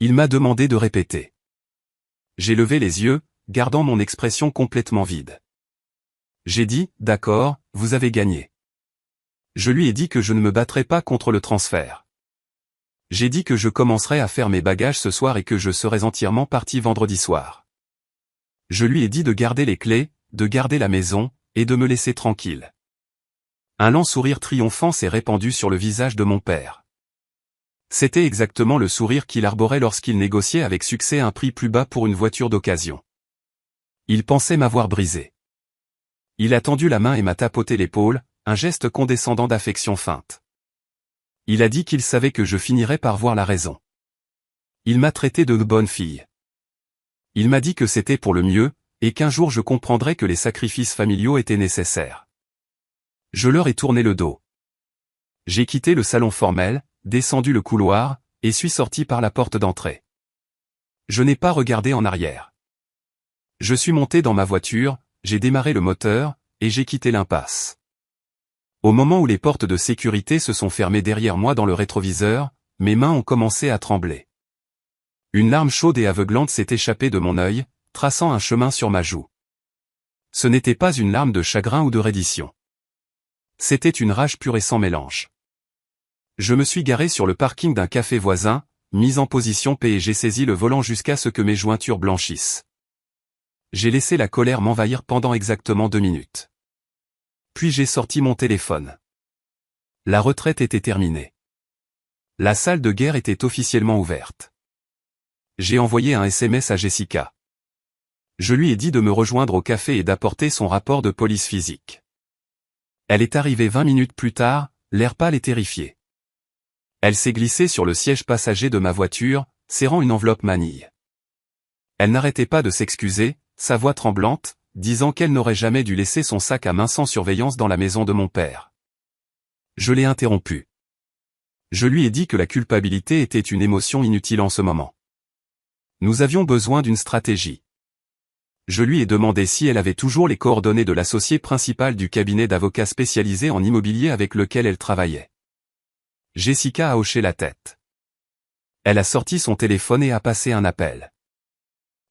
Il m'a demandé de répéter. J'ai levé les yeux, gardant mon expression complètement vide. J'ai dit, d'accord, vous avez gagné. Je lui ai dit que je ne me battrais pas contre le transfert. J'ai dit que je commencerais à faire mes bagages ce soir et que je serais entièrement parti vendredi soir. Je lui ai dit de garder les clés, de garder la maison, et de me laisser tranquille. Un lent sourire triomphant s'est répandu sur le visage de mon père. C'était exactement le sourire qu'il arborait lorsqu'il négociait avec succès un prix plus bas pour une voiture d'occasion. Il pensait m'avoir brisé. Il a tendu la main et m'a tapoté l'épaule, un geste condescendant d'affection feinte. Il a dit qu'il savait que je finirais par voir la raison. Il m'a traité de bonne fille. Il m'a dit que c'était pour le mieux, et qu'un jour je comprendrais que les sacrifices familiaux étaient nécessaires. Je leur ai tourné le dos. J'ai quitté le salon formel, descendu le couloir, et suis sorti par la porte d'entrée. Je n'ai pas regardé en arrière. Je suis monté dans ma voiture, j'ai démarré le moteur, et j'ai quitté l'impasse. Au moment où les portes de sécurité se sont fermées derrière moi dans le rétroviseur, mes mains ont commencé à trembler. Une larme chaude et aveuglante s'est échappée de mon œil, traçant un chemin sur ma joue. Ce n'était pas une larme de chagrin ou de reddition. C'était une rage pure et sans mélange. Je me suis garé sur le parking d'un café voisin, mis en position P et j'ai saisi le volant jusqu'à ce que mes jointures blanchissent. J'ai laissé la colère m'envahir pendant exactement 2 minutes. Puis j'ai sorti mon téléphone. La retraite était terminée. La salle de guerre était officiellement ouverte. J'ai envoyé un SMS à Jessica. Je lui ai dit de me rejoindre au café et d'apporter son rapport de police physique. Elle est arrivée 20 minutes plus tard, l'air pâle et terrifié. Elle s'est glissée sur le siège passager de ma voiture, serrant une enveloppe manille. Elle n'arrêtait pas de s'excuser, sa voix tremblante, disant qu'elle n'aurait jamais dû laisser son sac à main sans surveillance dans la maison de mon père. Je l'ai interrompue. Je lui ai dit que la culpabilité était une émotion inutile en ce moment. Nous avions besoin d'une stratégie. Je lui ai demandé si elle avait toujours les coordonnées de l'associé principal du cabinet d'avocats spécialisé en immobilier avec lequel elle travaillait. Jessica a hoché la tête. Elle a sorti son téléphone et a passé un appel.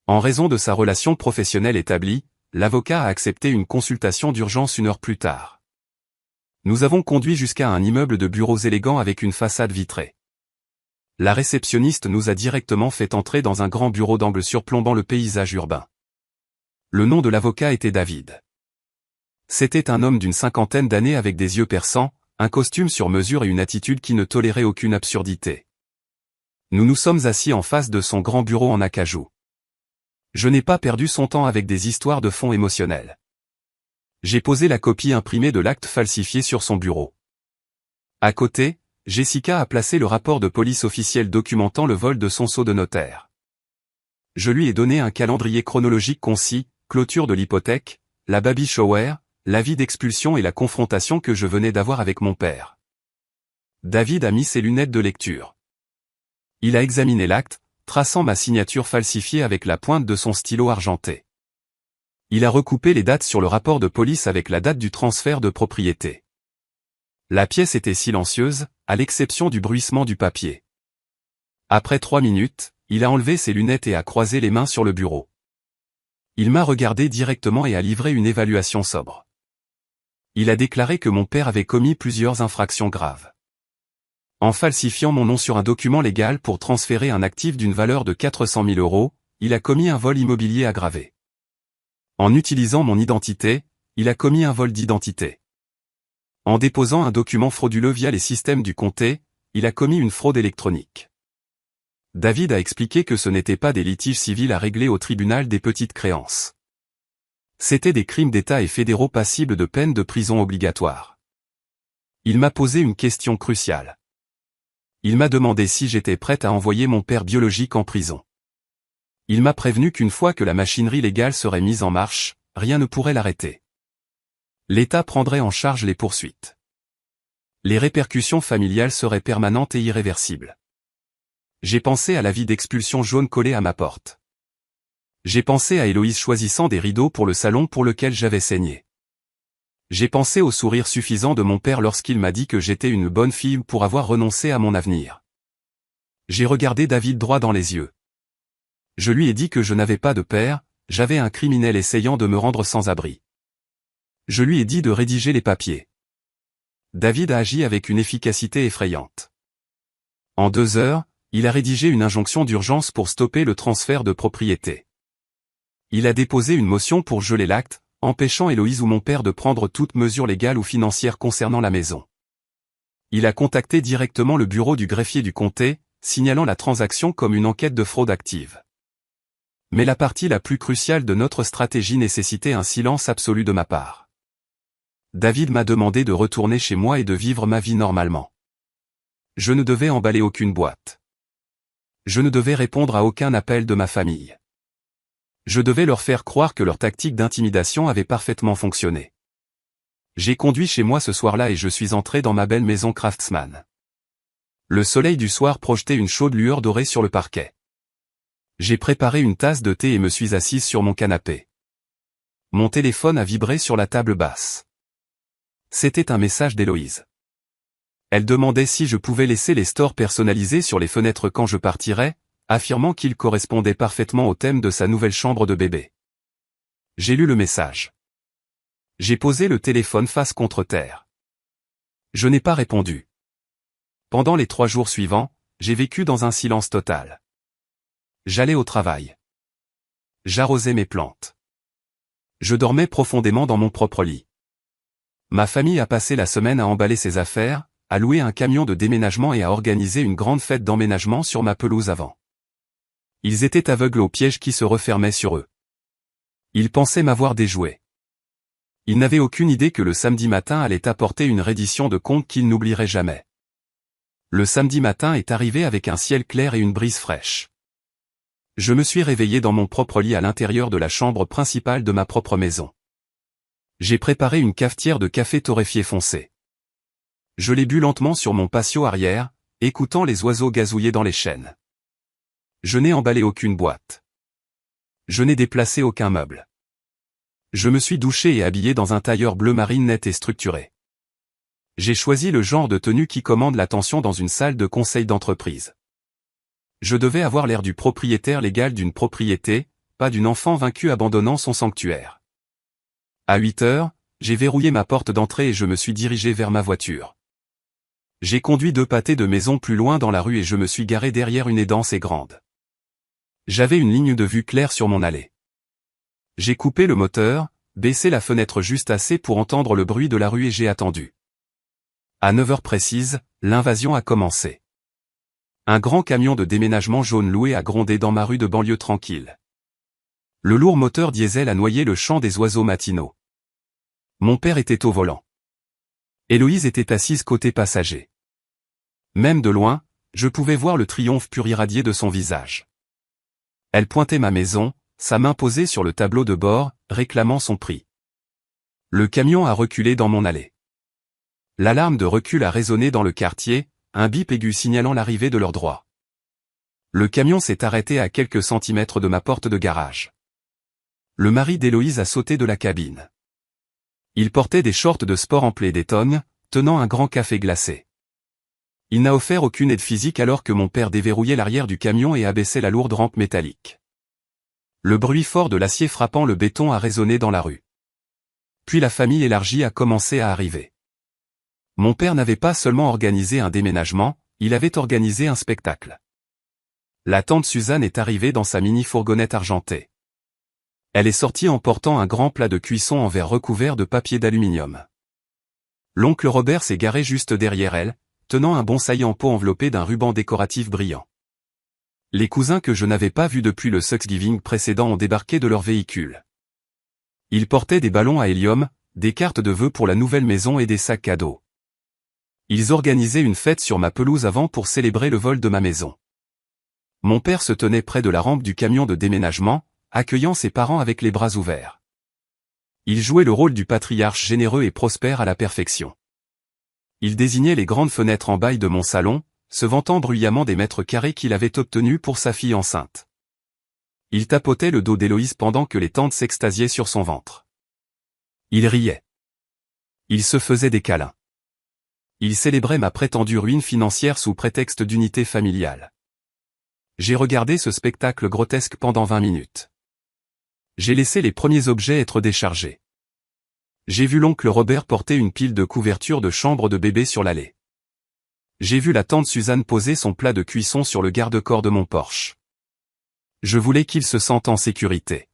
En raison de sa relation professionnelle établie, l'avocat a accepté une consultation d'urgence 1 heure plus tard. Nous avons conduit jusqu'à un immeuble de bureaux élégant avec une façade vitrée. La réceptionniste nous a directement fait entrer dans un grand bureau d'angle surplombant le paysage urbain. Le nom de l'avocat était David. C'était un homme d'une 50aine d'années avec des yeux perçants, un costume sur mesure et une attitude qui ne tolérait aucune absurdité. Nous nous sommes assis en face de son grand bureau en acajou. Je n'ai pas perdu son temps avec des histoires de fond émotionnels. J'ai posé la copie imprimée de l'acte falsifié sur son bureau. À côté, Jessica a placé le rapport de police officiel documentant le vol de son sceau de notaire. Je lui ai donné un calendrier chronologique concis, clôture de l'hypothèque, la baby shower, l'avis d'expulsion et la confrontation que je venais d'avoir avec mon père. David a mis ses lunettes de lecture. Il a examiné l'acte, traçant ma signature falsifiée avec la pointe de son stylo argenté. Il a recoupé les dates sur le rapport de police avec la date du transfert de propriété. La pièce était silencieuse, à l'exception du bruissement du papier. Après 3 minutes, il a enlevé ses lunettes et a croisé les mains sur le bureau. Il m'a regardé directement et a livré une évaluation sobre. Il a déclaré que mon père avait commis plusieurs infractions graves. En falsifiant mon nom sur un document légal pour transférer un actif d'une valeur de 400 000 €, il a commis un vol immobilier aggravé. En utilisant mon identité, il a commis un vol d'identité. En déposant un document frauduleux via les systèmes du comté, il a commis une fraude électronique. David a expliqué que ce n'étaient pas des litiges civils à régler au tribunal des petites créances. C'étaient des crimes d'État et fédéraux passibles de peine de prison obligatoire. Il m'a posé une question cruciale. Il m'a demandé si j'étais prête à envoyer mon père biologique en prison. Il m'a prévenu qu'une fois que la machinerie légale serait mise en marche, rien ne pourrait l'arrêter. L'État prendrait en charge les poursuites. Les répercussions familiales seraient permanentes et irréversibles. J'ai pensé à l'avis d'expulsion jaune collé à ma porte. J'ai pensé à Héloïse choisissant des rideaux pour le salon pour lequel j'avais saigné. J'ai pensé au sourire suffisant de mon père lorsqu'il m'a dit que j'étais une bonne fille pour avoir renoncé à mon avenir. J'ai regardé David droit dans les yeux. Je lui ai dit que je n'avais pas de père, j'avais un criminel essayant de me rendre sans abri. Je lui ai dit de rédiger les papiers. David a agi avec une efficacité effrayante. En 2 heures, il a rédigé une injonction d'urgence pour stopper le transfert de propriété. Il a déposé une motion pour geler l'acte, empêchant Héloïse ou mon père de prendre toute mesure légale ou financière concernant la maison. Il a contacté directement le bureau du greffier du comté, signalant la transaction comme une enquête de fraude active. Mais la partie la plus cruciale de notre stratégie nécessitait un silence absolu de ma part. David m'a demandé de retourner chez moi et de vivre ma vie normalement. Je ne devais emballer aucune boîte. Je ne devais répondre à aucun appel de ma famille. Je devais leur faire croire que leur tactique d'intimidation avait parfaitement fonctionné. J'ai conduit chez moi ce soir-là et je suis entré dans ma belle maison Craftsman. Le soleil du soir projetait une chaude lueur dorée sur le parquet. J'ai préparé une tasse de thé et me suis assise sur mon canapé. Mon téléphone a vibré sur la table basse. C'était un message d'Héloïse. Elle demandait si je pouvais laisser les stores personnalisés sur les fenêtres quand je partirais, affirmant qu'ils correspondaient parfaitement au thème de sa nouvelle chambre de bébé. J'ai lu le message. J'ai posé le téléphone face contre terre. Je n'ai pas répondu. Pendant les 3 jours suivants, j'ai vécu dans un silence total. J'allais au travail. J'arrosais mes plantes. Je dormais profondément dans mon propre lit. Ma famille a passé la semaine à emballer ses affaires, a loué un camion de déménagement et a organisé une grande fête d'emménagement sur ma pelouse avant. Ils étaient aveugles au piège qui se refermait sur eux. Ils pensaient m'avoir déjoué. Ils n'avaient aucune idée que le samedi matin allait apporter une reddition de compte qu'ils n'oublieraient jamais. Le samedi matin est arrivé avec un ciel clair et une brise fraîche. Je me suis réveillé dans mon propre lit à l'intérieur de la chambre principale de ma propre maison. J'ai préparé une cafetière de café torréfié foncé. Je l'ai bu lentement sur mon patio arrière, écoutant les oiseaux gazouiller dans les chênes. Je n'ai emballé aucune boîte. Je n'ai déplacé aucun meuble. Je me suis douché et habillé dans un tailleur bleu marine net et structuré. J'ai choisi le genre de tenue qui commande l'attention dans une salle de conseil d'entreprise. Je devais avoir l'air du propriétaire légal d'une propriété, pas d'une enfant vaincue abandonnant son sanctuaire. À 8 heures, j'ai verrouillé ma porte d'entrée et je me suis dirigé vers ma voiture. J'ai conduit 2 pâtés de maison plus loin dans la rue et je me suis garé derrière une haie dense et grande. J'avais une ligne de vue claire sur mon allée. J'ai coupé le moteur, baissé la fenêtre juste assez pour entendre le bruit de la rue et j'ai attendu. À 9 heures précises, l'invasion a commencé. Un grand camion de déménagement jaune loué a grondé dans ma rue de banlieue tranquille. Le lourd moteur diesel a noyé le chant des oiseaux matinaux. Mon père était au volant. Héloïse était assise côté passager. Même de loin, je pouvais voir le triomphe pur irradié de son visage. Elle pointait ma maison, sa main posée sur le tableau de bord, réclamant son prix. Le camion a reculé dans mon allée. L'alarme de recul a résonné dans le quartier, un bip aigu signalant l'arrivée de leur droit. Le camion s'est arrêté à quelques centimètres de ma porte de garage. Le mari d'Héloïse a sauté de la cabine. Il portait des shorts de sport en Playdeton, tenant un grand café glacé. Il n'a offert aucune aide physique alors que mon père déverrouillait l'arrière du camion et abaissait la lourde rampe métallique. Le bruit fort de l'acier frappant le béton a résonné dans la rue. Puis la famille élargie a commencé à arriver. Mon père n'avait pas seulement organisé un déménagement, il avait organisé un spectacle. La tante Suzanne est arrivée dans sa mini-fourgonnette argentée. Elle est sortie en portant un grand plat de cuisson en verre recouvert de papier d'aluminium. L'oncle Robert s'est garé juste derrière elle, tenant un bonsaï en pot enveloppé d'un ruban décoratif brillant. Les cousins que je n'avais pas vus depuis le Thanksgiving précédent ont débarqué de leur véhicule. Ils portaient des ballons à hélium, des cartes de vœux pour la nouvelle maison et des sacs cadeaux. Ils organisaient une fête sur ma pelouse avant pour célébrer le vol de ma maison. Mon père se tenait près de la rampe du camion de déménagement, accueillant ses parents avec les bras ouverts. Il jouait le rôle du patriarche généreux et prospère à la perfection. Il désignait les grandes fenêtres en bail de mon salon, se vantant bruyamment des mètres carrés qu'il avait obtenus pour sa fille enceinte. Il tapotait le dos d'Héloïse pendant que les tantes s'extasiaient sur son ventre. Il riait. Il se faisait des câlins. Il célébrait ma prétendue ruine financière sous prétexte d'unité familiale. J'ai regardé ce spectacle grotesque pendant 20 minutes. J'ai laissé les premiers objets être déchargés. J'ai vu l'oncle Robert porter une pile de couvertures de chambre de bébé sur l'allée. J'ai vu la tante Suzanne poser son plat de cuisson sur le garde-corps de mon Porsche. Je voulais qu'ils se sentent en sécurité.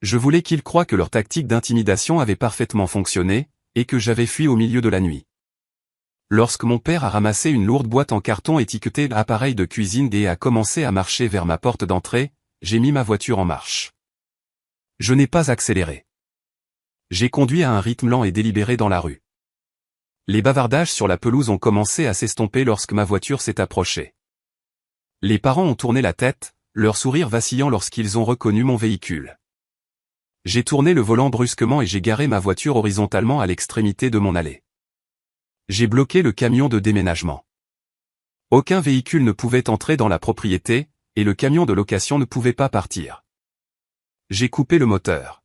Je voulais qu'ils croient que leur tactique d'intimidation avait parfaitement fonctionné, et que j'avais fui au milieu de la nuit. Lorsque mon père a ramassé une lourde boîte en carton étiquetée appareil de cuisine et a commencé à marcher vers ma porte d'entrée, j'ai mis ma voiture en marche. Je n'ai pas accéléré. J'ai conduit à un rythme lent et délibéré dans la rue. Les bavardages sur la pelouse ont commencé à s'estomper lorsque ma voiture s'est approchée. Les parents ont tourné la tête, leur sourire vacillant lorsqu'ils ont reconnu mon véhicule. J'ai tourné le volant brusquement et j'ai garé ma voiture horizontalement à l'extrémité de mon allée. J'ai bloqué le camion de déménagement. Aucun véhicule ne pouvait entrer dans la propriété, et le camion de location ne pouvait pas partir. J'ai coupé le moteur.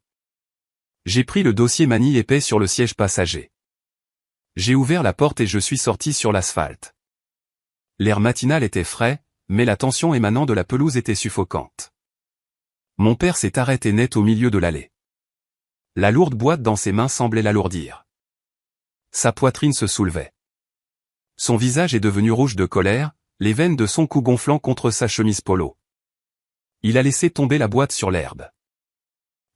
J'ai pris le dossier manie épais sur le siège passager. J'ai ouvert la porte et je suis sorti sur l'asphalte. L'air matinal était frais, mais la tension émanant de la pelouse était suffocante. Mon père s'est arrêté net au milieu de l'allée. La lourde boîte dans ses mains semblait l'alourdir. Sa poitrine se soulevait. Son visage est devenu rouge de colère, les veines de son cou gonflant contre sa chemise polo. Il a laissé tomber la boîte sur l'herbe.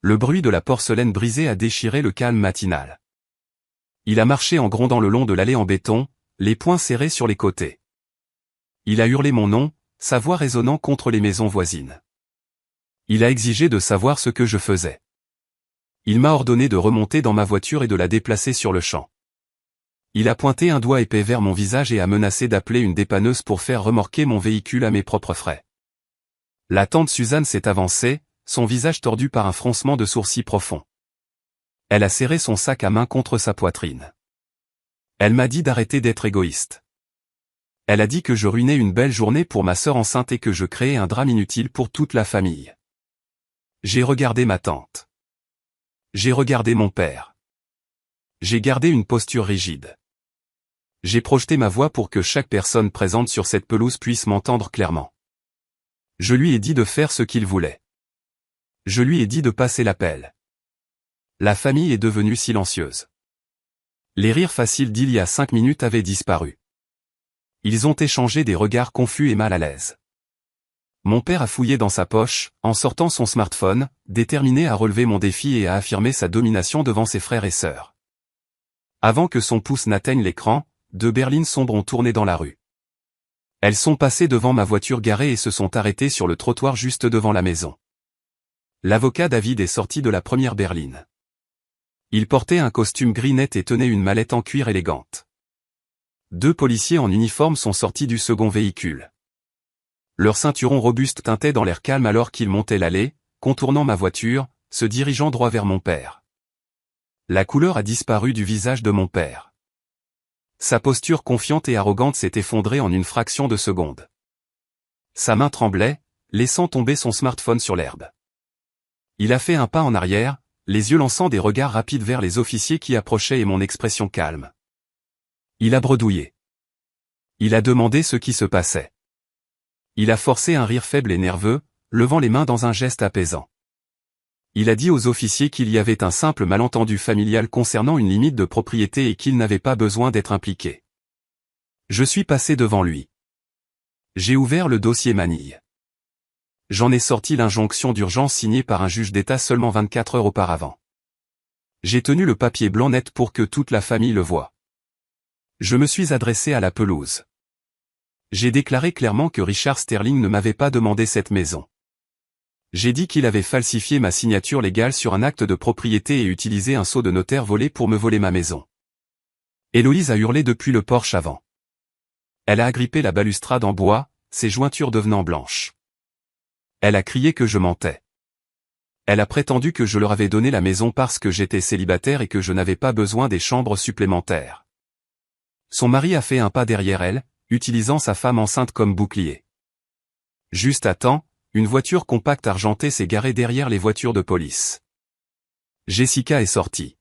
Le bruit de la porcelaine brisée a déchiré le calme matinal. Il a marché en grondant le long de l'allée en béton, les poings serrés sur les côtés. Il a hurlé mon nom, sa voix résonnant contre les maisons voisines. Il a exigé de savoir ce que je faisais. Il m'a ordonné de remonter dans ma voiture et de la déplacer sur le champ. Il a pointé un doigt épais vers mon visage et a menacé d'appeler une dépanneuse pour faire remorquer mon véhicule à mes propres frais. La tante Suzanne s'est avancée, son visage tordu par un froncement de sourcils profond. Elle a serré son sac à main contre sa poitrine. Elle m'a dit d'arrêter d'être égoïste. Elle a dit que je ruinais une belle journée pour ma sœur enceinte et que je créais un drame inutile pour toute la famille. J'ai regardé ma tante. J'ai regardé mon père. J'ai gardé une posture rigide. J'ai projeté ma voix pour que chaque personne présente sur cette pelouse puisse m'entendre clairement. Je lui ai dit de faire ce qu'il voulait. Je lui ai dit de passer l'appel. La famille est devenue silencieuse. Les rires faciles d'il y a 5 minutes avaient disparu. Ils ont échangé des regards confus et mal à l'aise. Mon père a fouillé dans sa poche, en sortant son smartphone, déterminé à relever mon défi et à affirmer sa domination devant ses frères et sœurs. Avant que son pouce n'atteigne l'écran, 2 berlines sombres ont tourné dans la rue. Elles sont passées devant ma voiture garée et se sont arrêtées sur le trottoir juste devant la maison. L'avocat David est sorti de la première berline. Il portait un costume gris net et tenait une mallette en cuir élégante. 2 policiers en uniforme sont sortis du second véhicule. Leurs ceinturons robustes tintaient dans l'air calme alors qu'ils montaient l'allée, contournant ma voiture, se dirigeant droit vers mon père. La couleur a disparu du visage de mon père. Sa posture confiante et arrogante s'est effondrée en une fraction de seconde. Sa main tremblait, laissant tomber son smartphone sur l'herbe. Il a fait un pas en arrière, les yeux lançant des regards rapides vers les officiers qui approchaient et mon expression calme. Il a bredouillé. Il a demandé ce qui se passait. Il a forcé un rire faible et nerveux, levant les mains dans un geste apaisant. Il a dit aux officiers qu'il y avait un simple malentendu familial concernant une limite de propriété et qu'il n'avait pas besoin d'être impliqué. Je suis passé devant lui. J'ai ouvert le dossier manille. J'en ai sorti l'injonction d'urgence signée par un juge d'État seulement 24 heures auparavant. J'ai tenu le papier blanc net pour que toute la famille le voie. Je me suis adressé à la pelouse. J'ai déclaré clairement que Richard Sterling ne m'avait pas demandé cette maison. J'ai dit qu'il avait falsifié ma signature légale sur un acte de propriété et utilisé un sceau de notaire volé pour me voler ma maison. Héloïse a hurlé depuis le porche avant. Elle a agrippé la balustrade en bois, ses jointures devenant blanches. Elle a crié que je mentais. Elle a prétendu que je leur avais donné la maison parce que j'étais célibataire et que je n'avais pas besoin des chambres supplémentaires. Son mari a fait un pas derrière elle, utilisant sa femme enceinte comme bouclier. Juste à temps, une voiture compacte argentée s'est garée derrière les voitures de police. Jessica est sortie.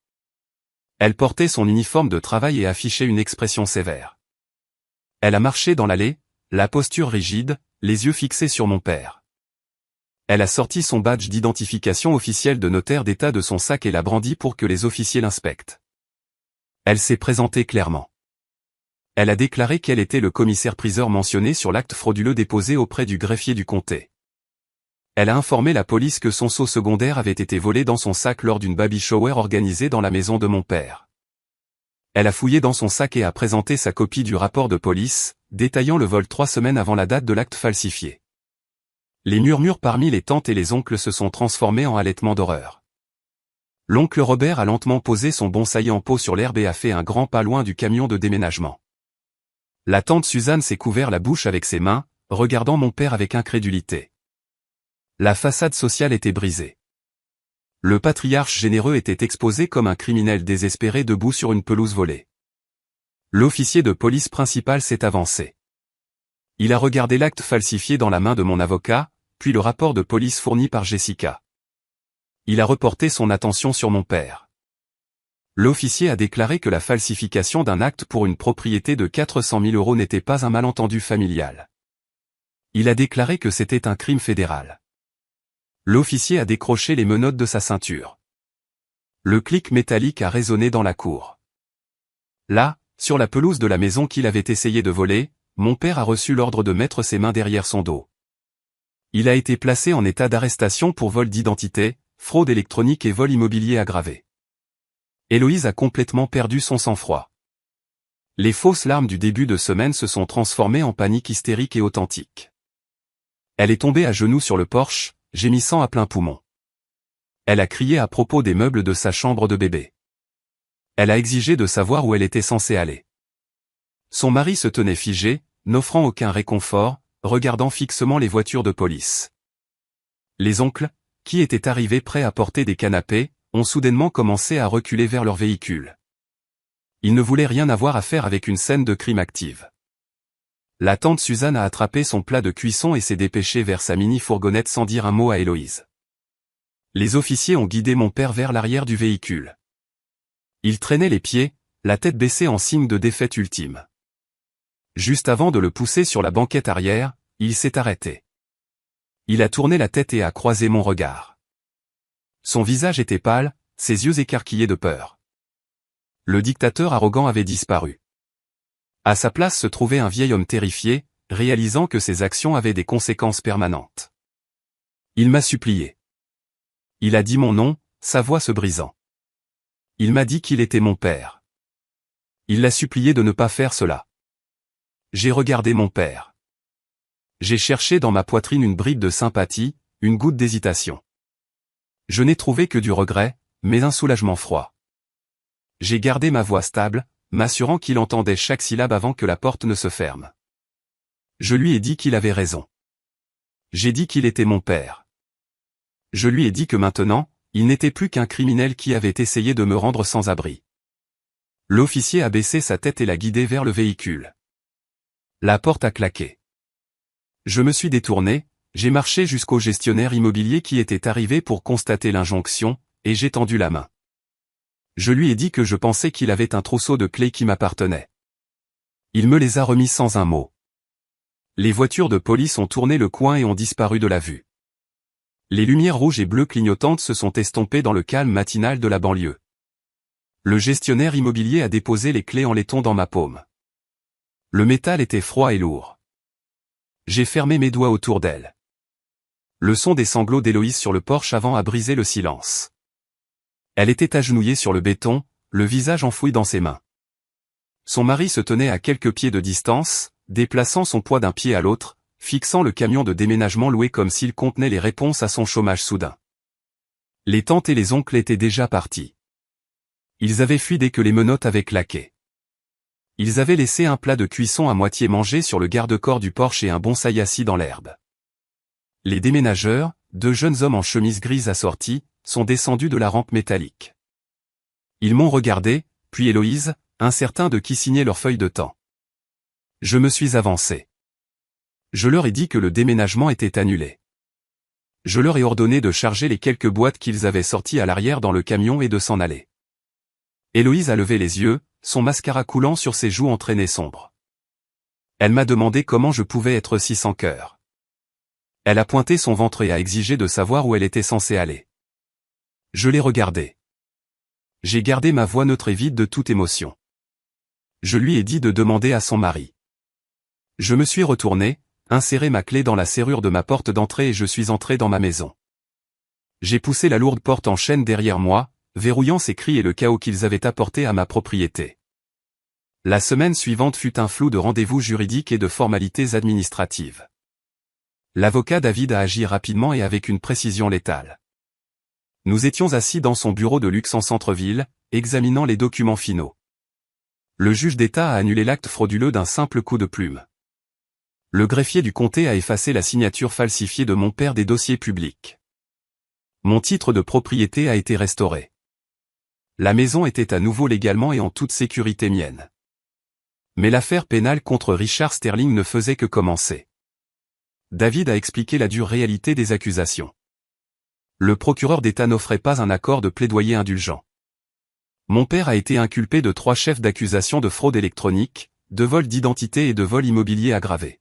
Elle portait son uniforme de travail et affichait une expression sévère. Elle a marché dans l'allée, la posture rigide, les yeux fixés sur mon père. Elle a sorti son badge d'identification officiel de notaire d'État de son sac et l'a brandi pour que les officiers l'inspectent. Elle s'est présentée clairement. Elle a déclaré qu'elle était le commissaire-priseur mentionné sur l'acte frauduleux déposé auprès du greffier du comté. Elle a informé la police que son sceau secondaire avait été volé dans son sac lors d'une baby shower organisée dans la maison de mon père. Elle a fouillé dans son sac et a présenté sa copie du rapport de police, détaillant le vol 3 semaines avant la date de l'acte falsifié. Les murmures parmi les tantes et les oncles se sont transformés en halètements d'horreur. L'oncle Robert a lentement posé son bonsaï en pot sur l'herbe et a fait un grand pas loin du camion de déménagement. La tante Suzanne s'est couvert la bouche avec ses mains, regardant mon père avec incrédulité. La façade sociale était brisée. Le patriarche généreux était exposé comme un criminel désespéré debout sur une pelouse volée. L'officier de police principal s'est avancé. Il a regardé l'acte falsifié dans la main de mon avocat, puis le rapport de police fourni par Jessica. Il a reporté son attention sur mon père. L'officier a déclaré que la falsification d'un acte pour une propriété de 400 000 € n'était pas un malentendu familial. Il a déclaré que c'était un crime fédéral. L'officier a décroché les menottes de sa ceinture. Le clic métallique a résonné dans la cour. Là, sur la pelouse de la maison qu'il avait essayé de voler, mon père a reçu l'ordre de mettre ses mains derrière son dos. Il a été placé en état d'arrestation pour vol d'identité, fraude électronique et vol immobilier aggravé. Héloïse a complètement perdu son sang-froid. Les fausses larmes du début de semaine se sont transformées en panique hystérique et authentique. Elle est tombée à genoux sur le porche, gémissant à plein poumon. Elle a crié à propos des meubles de sa chambre de bébé. Elle a exigé de savoir où elle était censée aller. Son mari se tenait figé, n'offrant aucun réconfort, regardant fixement les voitures de police. Les oncles, qui étaient arrivés prêts à porter des canapés, ont soudainement commencé à reculer vers leur véhicule. Ils ne voulaient rien avoir à faire avec une scène de crime active. La tante Suzanne a attrapé son plat de cuisson et s'est dépêchée vers sa mini-fourgonnette sans dire un mot à Héloïse. Les officiers ont guidé mon père vers l'arrière du véhicule. Il traînait les pieds, la tête baissée en signe de défaite ultime. Juste avant de le pousser sur la banquette arrière, il s'est arrêté. Il a tourné la tête et a croisé mon regard. Son visage était pâle, ses yeux écarquillés de peur. Le dictateur arrogant avait disparu. À sa place se trouvait un vieil homme terrifié, réalisant que ses actions avaient des conséquences permanentes. Il m'a supplié. Il a dit mon nom, sa voix se brisant. Il m'a dit qu'il était mon père. Il l'a supplié de ne pas faire cela. J'ai regardé mon père. J'ai cherché dans ma poitrine une bride de sympathie, une goutte d'hésitation. Je n'ai trouvé que du regret, mais un soulagement froid. J'ai gardé ma voix stable, m'assurant qu'il entendait chaque syllabe avant que la porte ne se ferme. Je lui ai dit qu'il avait raison. J'ai dit qu'il était mon père. Je lui ai dit que maintenant, il n'était plus qu'un criminel qui avait essayé de me rendre sans abri. L'officier a baissé sa tête et l'a guidé vers le véhicule. La porte a claqué. Je me suis détourné, j'ai marché jusqu'au gestionnaire immobilier qui était arrivé pour constater l'injonction, et j'ai tendu la main. Je lui ai dit que je pensais qu'il avait un trousseau de clés qui m'appartenait. Il me les a remis sans un mot. Les voitures de police ont tourné le coin et ont disparu de la vue. Les lumières rouges et bleues clignotantes se sont estompées dans le calme matinal de la banlieue. Le gestionnaire immobilier a déposé les clés en laiton dans ma paume. Le métal était froid et lourd. J'ai fermé mes doigts autour d'elle. Le son des sanglots d'Héloïse sur le porche avant a brisé le silence. Elle était agenouillée sur le béton, le visage enfoui dans ses mains. Son mari se tenait à quelques pieds de distance, déplaçant son poids d'un pied à l'autre, fixant le camion de déménagement loué comme s'il contenait les réponses à son chômage soudain. Les tantes et les oncles étaient déjà partis. Ils avaient fui dès que les menottes avaient claqué. Ils avaient laissé un plat de cuisson à moitié mangé sur le garde-corps du porche et un bonsaï assis dans l'herbe. Les déménageurs, deux jeunes hommes en chemise grise assortis, sont descendus de la rampe métallique. Ils m'ont regardé, puis Héloïse, incertain de qui signait leur feuille de temps. Je me suis avancé. Je leur ai dit que le déménagement était annulé. Je leur ai ordonné de charger les quelques boîtes qu'ils avaient sorties à l'arrière dans le camion et de s'en aller. Héloïse a levé les yeux, son mascara coulant sur ses joues entraînées sombres. Elle m'a demandé comment je pouvais être si sans cœur. Elle a pointé son ventre et a exigé de savoir où elle était censée aller. Je l'ai regardée. J'ai gardé ma voix neutre et vide de toute émotion. Je lui ai dit de demander à son mari. Je me suis retourné, inséré ma clé dans la serrure de ma porte d'entrée et je suis entré dans ma maison. J'ai poussé la lourde porte en chaîne derrière moi, verrouillant ses cris et le chaos qu'ils avaient apporté à ma propriété. La semaine suivante fut un flou de rendez-vous juridiques et de formalités administratives. L'avocat David a agi rapidement et avec une précision létale. Nous étions assis dans son bureau de luxe en centre-ville, examinant les documents finaux. Le juge d'État a annulé l'acte frauduleux d'un simple coup de plume. Le greffier du comté a effacé la signature falsifiée de mon père des dossiers publics. Mon titre de propriété a été restauré. La maison était à nouveau légalement et en toute sécurité mienne. Mais l'affaire pénale contre Richard Sterling ne faisait que commencer. David a expliqué la dure réalité des accusations. Le procureur d'État n'offrait pas un accord de plaidoyer indulgent. Mon père a été inculpé de 3 chefs d'accusation de fraude électronique, de vol d'identité et de vol immobilier aggravé.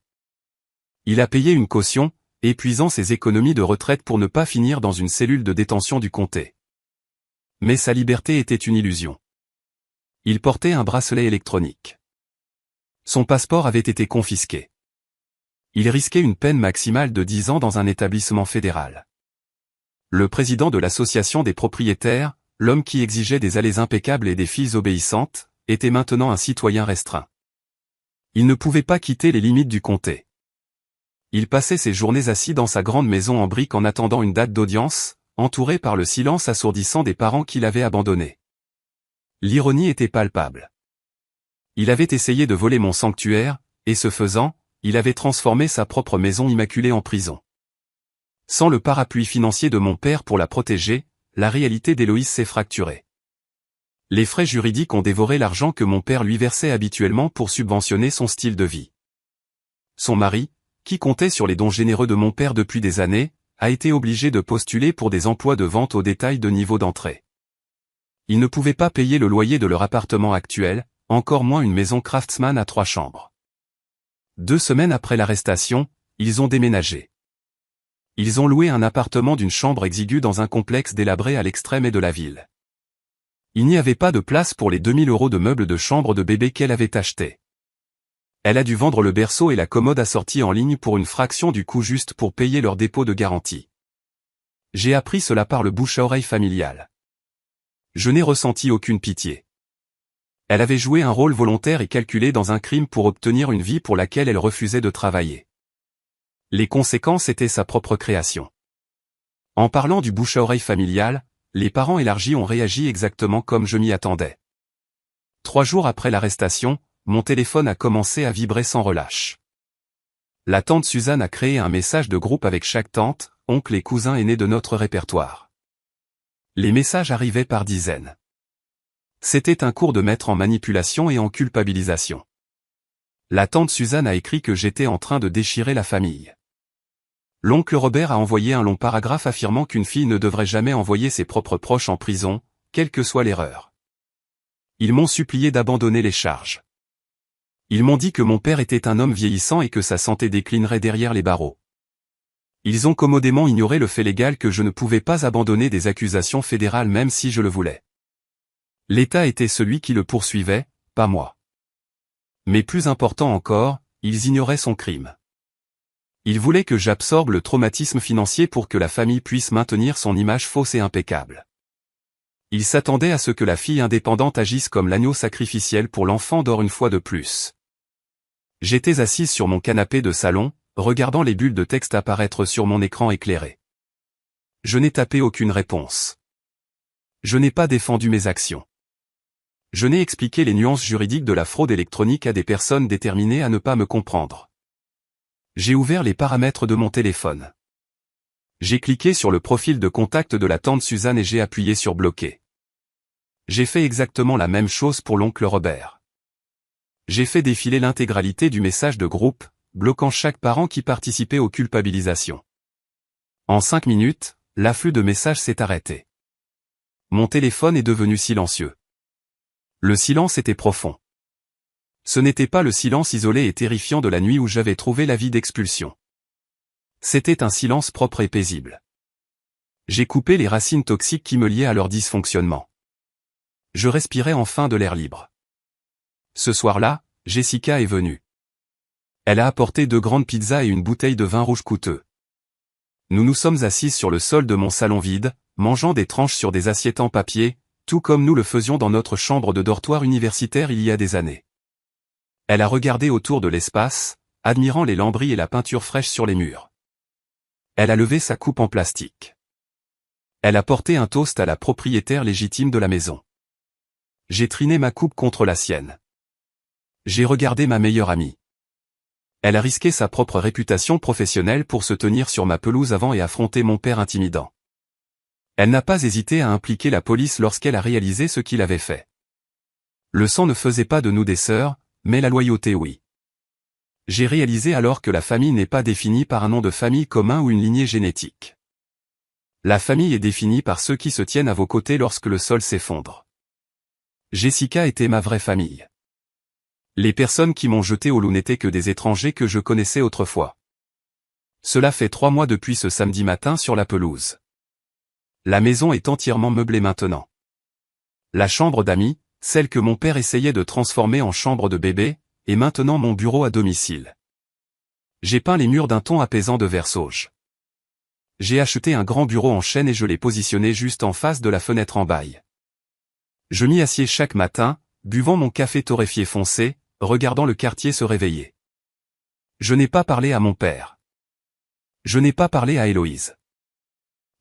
Il a payé une caution, épuisant ses économies de retraite pour ne pas finir dans une cellule de détention du comté. Mais sa liberté était une illusion. Il portait un bracelet électronique. Son passeport avait été confisqué. Il risquait une peine maximale de 10 ans dans un établissement fédéral. Le président de l'association des propriétaires, l'homme qui exigeait des allées impeccables et des filles obéissantes, était maintenant un citoyen restreint. Il ne pouvait pas quitter les limites du comté. Il passait ses journées assis dans sa grande maison en briques en attendant une date d'audience, entouré par le silence assourdissant des parents qui l'avaient abandonné. L'ironie était palpable. Il avait essayé de voler mon sanctuaire, et ce faisant, il avait transformé sa propre maison immaculée en prison. Sans le parapluie financier de mon père pour la protéger, la réalité d'Héloïse s'est fracturée. Les frais juridiques ont dévoré l'argent que mon père lui versait habituellement pour subventionner son style de vie. Son mari, qui comptait sur les dons généreux de mon père depuis des années, a été obligé de postuler pour des emplois de vente au détail de niveau d'entrée. Ils ne pouvaient pas payer le loyer de leur appartement actuel, encore moins une maison Craftsman à 3 chambres. 2 semaines après l'arrestation, ils ont déménagé. Ils ont loué un appartement d'une chambre exiguë dans un complexe délabré à l'extrême est de la ville. Il n'y avait pas de place pour les 2000 € de meubles de chambre de bébé qu'elle avait achetés. Elle a dû vendre le berceau et la commode assortie en ligne pour une fraction du coût juste pour payer leur dépôt de garantie. J'ai appris cela par le bouche-à-oreille familial. Je n'ai ressenti aucune pitié. Elle avait joué un rôle volontaire et calculé dans un crime pour obtenir une vie pour laquelle elle refusait de travailler. Les conséquences étaient sa propre création. En parlant du bouche-à-oreille familial, les parents élargis ont réagi exactement comme je m'y attendais. 3 jours après l'arrestation, mon téléphone a commencé à vibrer sans relâche. La tante Suzanne a créé un message de groupe avec chaque tante, oncle et cousin aînés de notre répertoire. Les messages arrivaient par dizaines. C'était un cours de maître en manipulation et en culpabilisation. La tante Suzanne a écrit que j'étais en train de déchirer la famille. L'oncle Robert a envoyé un long paragraphe affirmant qu'une fille ne devrait jamais envoyer ses propres proches en prison, quelle que soit l'erreur. Ils m'ont supplié d'abandonner les charges. Ils m'ont dit que mon père était un homme vieillissant et que sa santé déclinerait derrière les barreaux. Ils ont commodément ignoré le fait légal que je ne pouvais pas abandonner des accusations fédérales même si je le voulais. L'État était celui qui le poursuivait, pas moi. Mais plus important encore, ils ignoraient son crime. Ils voulaient que j'absorbe le traumatisme financier pour que la famille puisse maintenir son image fausse et impeccable. Ils s'attendaient à ce que la fille indépendante agisse comme l'agneau sacrificiel pour l'enfant d'or une fois de plus. J'étais assise sur mon canapé de salon, regardant les bulles de texte apparaître sur mon écran éclairé. Je n'ai tapé aucune réponse. Je n'ai pas défendu mes actions. Je n'ai expliqué les nuances juridiques de la fraude électronique à des personnes déterminées à ne pas me comprendre. J'ai ouvert les paramètres de mon téléphone. J'ai cliqué sur le profil de contact de la tante Suzanne et j'ai appuyé sur bloquer. J'ai fait exactement la même chose pour l'oncle Robert. J'ai fait défiler l'intégralité du message de groupe, bloquant chaque parent qui participait aux culpabilisations. En 5 minutes, l'afflux de messages s'est arrêté. Mon téléphone est devenu silencieux. Le silence était profond. Ce n'était pas le silence isolé et terrifiant de la nuit où j'avais trouvé l'avis d'expulsion. C'était un silence propre et paisible. J'ai coupé les racines toxiques qui me liaient à leur dysfonctionnement. Je respirais enfin de l'air libre. Ce soir-là, Jessica est venue. Elle a apporté 2 grandes pizzas et une bouteille de vin rouge coûteux. Nous nous sommes assises sur le sol de mon salon vide, mangeant des tranches sur des assiettes en papier, tout comme nous le faisions dans notre chambre de dortoir universitaire il y a des années. Elle a regardé autour de l'espace, admirant les lambris et la peinture fraîche sur les murs. Elle a levé sa coupe en plastique. Elle a porté un toast à la propriétaire légitime de la maison. J'ai triné ma coupe contre la sienne. J'ai regardé ma meilleure amie. Elle a risqué sa propre réputation professionnelle pour se tenir sur ma pelouse avant et affronter mon père intimidant. Elle n'a pas hésité à impliquer la police lorsqu'elle a réalisé ce qu'il avait fait. Le sang ne faisait pas de nous des sœurs, mais la loyauté oui. J'ai réalisé alors que la famille n'est pas définie par un nom de famille commun ou une lignée génétique. La famille est définie par ceux qui se tiennent à vos côtés lorsque le sol s'effondre. Jessica était ma vraie famille. Les personnes qui m'ont jeté au loup n'étaient que des étrangers que je connaissais autrefois. Cela fait 3 mois depuis ce samedi matin sur la pelouse. La maison est entièrement meublée maintenant. La chambre d'amis, celle que mon père essayait de transformer en chambre de bébé, est maintenant mon bureau à domicile. J'ai peint les murs d'un ton apaisant de vert sauge. J'ai acheté un grand bureau en chêne et je l'ai positionné juste en face de la fenêtre en bail. Je m'y assieds chaque matin, buvant mon café torréfié foncé, regardant le quartier se réveiller. Je n'ai pas parlé à mon père. Je n'ai pas parlé à Héloïse.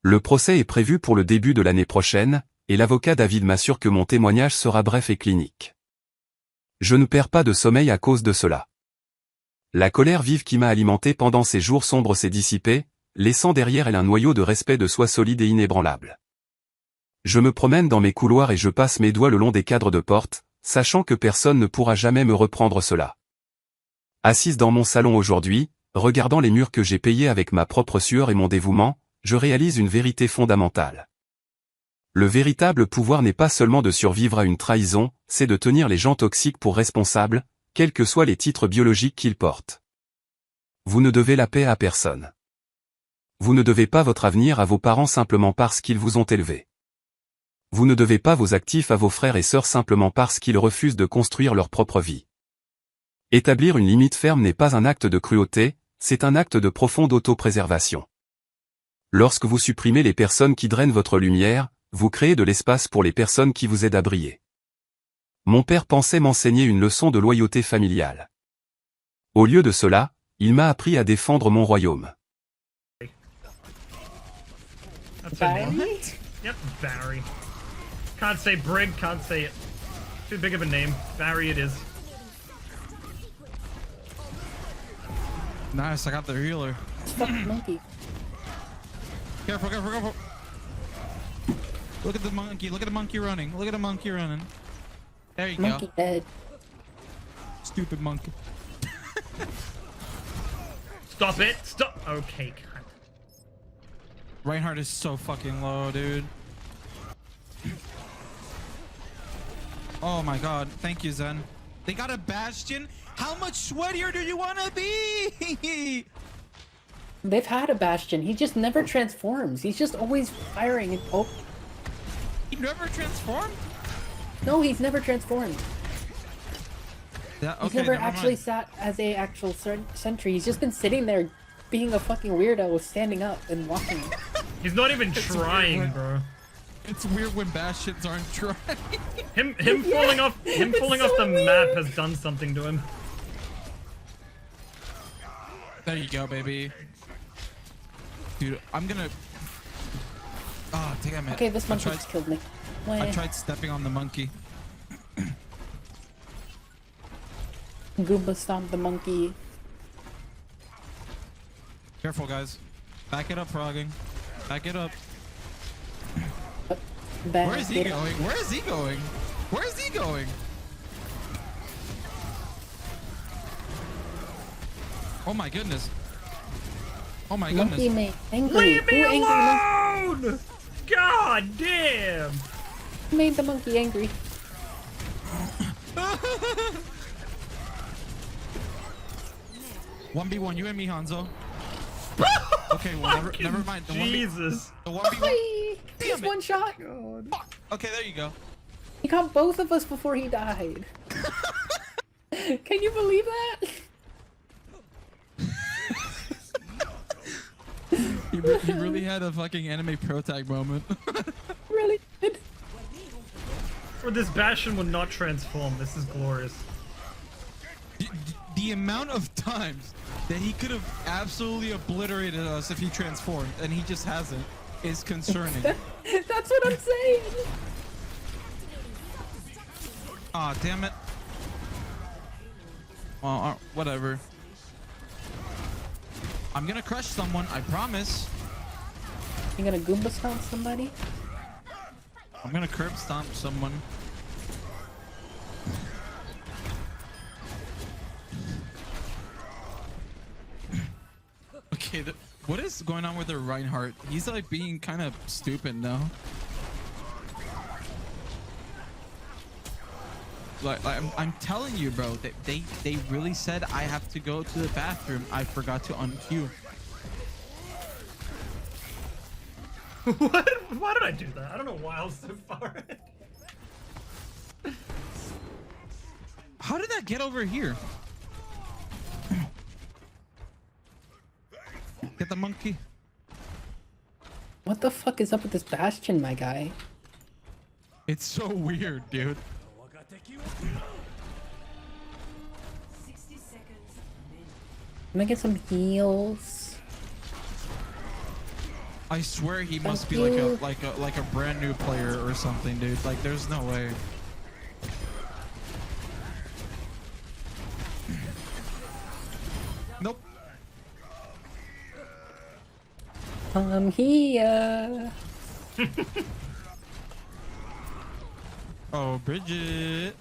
Le procès est prévu pour le début de l'année prochaine, et l'avocat David m'assure que mon témoignage sera bref et clinique. Je ne perds pas de sommeil à cause de cela. La colère vive qui m'a alimenté pendant ces jours sombres s'est dissipée, laissant derrière elle un noyau de respect de soi solide et inébranlable. Je me promène dans mes couloirs et je passe mes doigts le long des cadres de porte, sachant que personne ne pourra jamais me reprendre cela. Assise dans mon salon aujourd'hui, regardant les murs que j'ai payés avec ma propre sueur et mon dévouement, je réalise une vérité fondamentale. Le véritable pouvoir n'est pas seulement de survivre à une trahison, c'est de tenir les gens toxiques pour responsables, quels que soient les titres biologiques qu'ils portent. Vous ne devez la paix à personne. Vous ne devez pas votre avenir à vos parents simplement parce qu'ils vous ont élevé. Vous ne devez pas vos actifs à vos frères et sœurs simplement parce qu'ils refusent de construire leur propre vie. Établir une limite ferme n'est pas un acte de cruauté, c'est un acte de profonde autopréservation. Lorsque vous supprimez les personnes qui drainent votre lumière, vous créez de l'espace pour les personnes qui vous aident à briller. Mon père pensait m'enseigner une leçon de loyauté familiale. Au lieu de cela, il m'a appris à défendre mon royaume. Barry? Yep, Barry. Can't say Brig, can't say it. Too big of a name. Barry it is. Nice, I got the healer. Fuck monkey. Careful, careful, careful. Look at the monkey. Look at the monkey running. Look at the monkey running. There you Monkey go. dead. Stupid monkey. Stop it! Stop! Okay, cunt. Reinhardt is so fucking low, dude. Oh my god. Thank you, Zen. They got a Bastion? How much sweatier do you want to be? They've had a Bastion. He just never transforms. He's just always firing and oh He never transformed? no, he's never transformed. Yeah, He's okay, never never actually mind. sat as a actual sentry. He's just been sitting there being a fucking weirdo, standing up and walking. He's not even trying, weird. bro. It's weird when Bastions aren't trying. Him falling off the map has done something to him. There you go, baby. Dude, I'm gonna... Oh, damn it. Okay, this I monkey tried, just killed me. I tried stepping on the monkey. Goomba stomped the monkey. Careful, guys. Back it up, frogging. Back it up. Back Where is he it- going? Where is he going? Where is he going? Oh my goodness. Oh my Monkey goodness. made angry. Leave me Who angry monkey alone! God damn! made the monkey angry? 1v1, you and me, Hanzo. Okay, well, never mind. The 1v, Jesus. the 1v1. Whee! Just Damn it. one shot. Fuck. Okay, there you go. He got both of us before he died. Can you believe that? He really had a fucking anime pro tag moment. Really did. Or this Bastion would not transform. This is glorious. The amount of times that he could have absolutely obliterated us if he transformed, and he just hasn't, is concerning. That's what I'm saying. Aw, damn it. Well, whatever. I'm gonna crush someone, I promise. You gonna Goomba stomp somebody? I'm gonna curb stomp someone. Okay, what is going on with the Reinhardt? He's like being kind of stupid now. Like I'm telling you, bro, they really said I have to go to the bathroom. I forgot to unqueue. What? Why did I do that? I don't know why I was so far ahead. How did that get over here? Get the monkey. What the fuck is up with this Bastion, my guy? It's so weird, dude. Can I get some heals? I swear he must be Thank you. like a brand new player or something, dude. Like there's no way. Nope. I'm here. Oh, Bridget.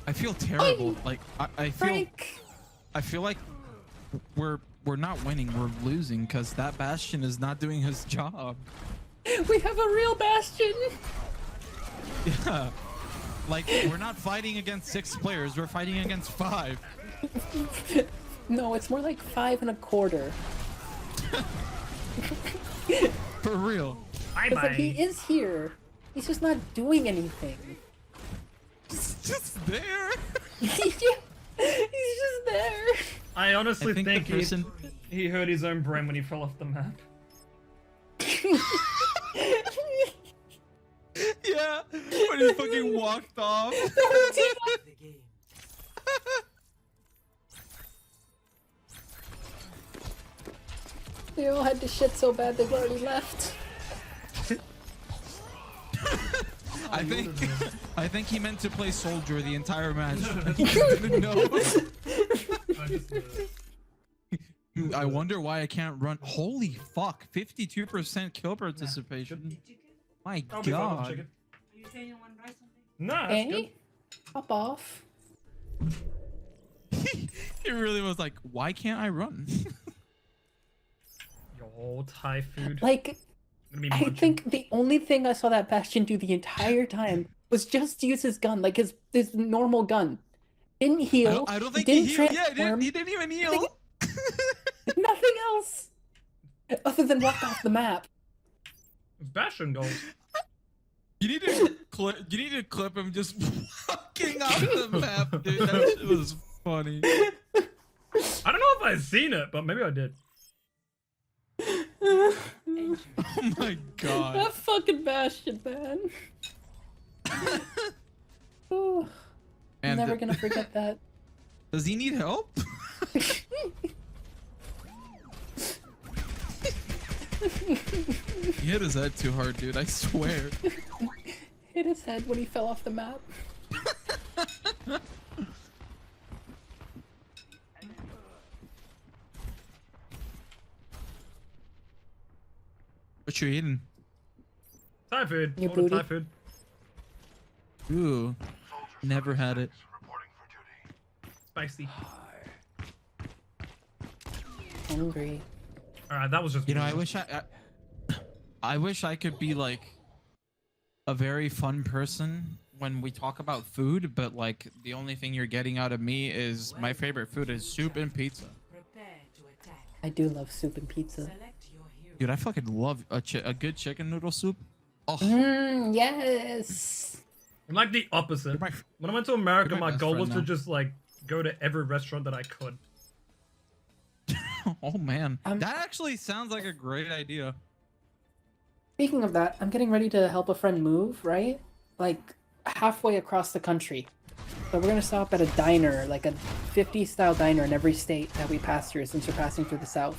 I feel terrible. Like Frank. I feel like we're not winning. We're losing because that Bastion is not doing his job. We have a real Bastion. Yeah. Like we're not fighting against 6 players. We're fighting against 5. No, it's more like 5 1/4. For real. Bye Because like, bye. he is here. He's just not doing anything. It's just there. Yeah, he's just there. I honestly I think think the person. he heard his own brain when he fell off the map. Yeah. When he fucking walked off. They all had to shit so bad they've already left. I think he meant to play soldier the entire match. He didn't know. I wonder why I can't run. Holy fuck! 52% kill participation. My I'll be fine with god. chicken. No, that's Hey, good. hop off. He really was like, why can't I run? Yo, Thai food. Like, Gonna be I munching. think the only thing I saw that Bastion do the entire time was just use his gun, like his normal gun. Didn't heal. I don't think he didn't healed. Yeah, transform, he didn't even heal. nothing else. Other than walk off the map. It's Bastion goals. You need to clip him just walking off the map, dude. That shit was funny. I don't know if I've seen it, but maybe I did. Oh my god. That fucking Bastion, man. Oh, I'm And never gonna forget that. does he need help? He hit his head too hard, dude. I swear. Hit his head when he fell off the map. What you eating? Thai food. Your Order Thai booty. food. Ooh, never had it. Spicy. Hungry. Alright, that was just You know, I weird. wish I wish I could be like a very fun person when we talk about food, but like the only thing you're getting out of me is my favorite food is soup and pizza. I do love soup and pizza. Dude, I fucking love a good chicken noodle soup. Oh, Yes. I'm like the opposite. you're my, When I went to America, you're my my best goal friend was to now. just like go to every restaurant that I could. oh man, I'm- that actually sounds like a great idea. Speaking of that, I'm getting ready to help a friend move, right? Like halfway across the country. So we're gonna stop at a diner, like a 50 style diner in every state that we pass through since we're passing through the south.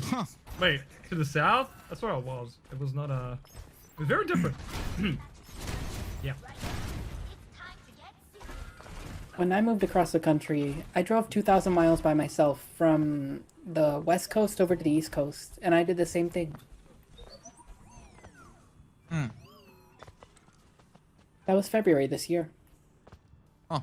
Huh. Wait, to the south? That's where I was. It was not It was very different. Yeah. When I moved across the country, I drove 2,000 miles by myself from the west coast over to the east coast, and I did the same thing. Hmm. That was February this year. Oh.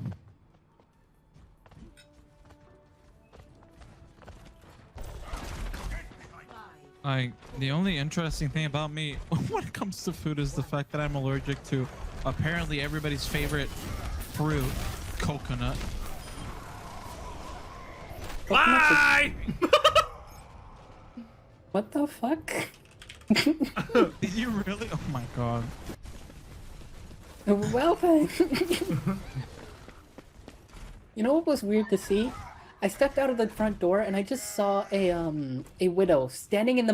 The only interesting thing about me when it comes to food is the fact that I'm allergic to apparently everybody's favorite fruit, coconut. Bye! What the fuck? Did you really? Oh my god. Well then. You know what was weird to see? I stepped out of the front door and I just saw a widow standing in the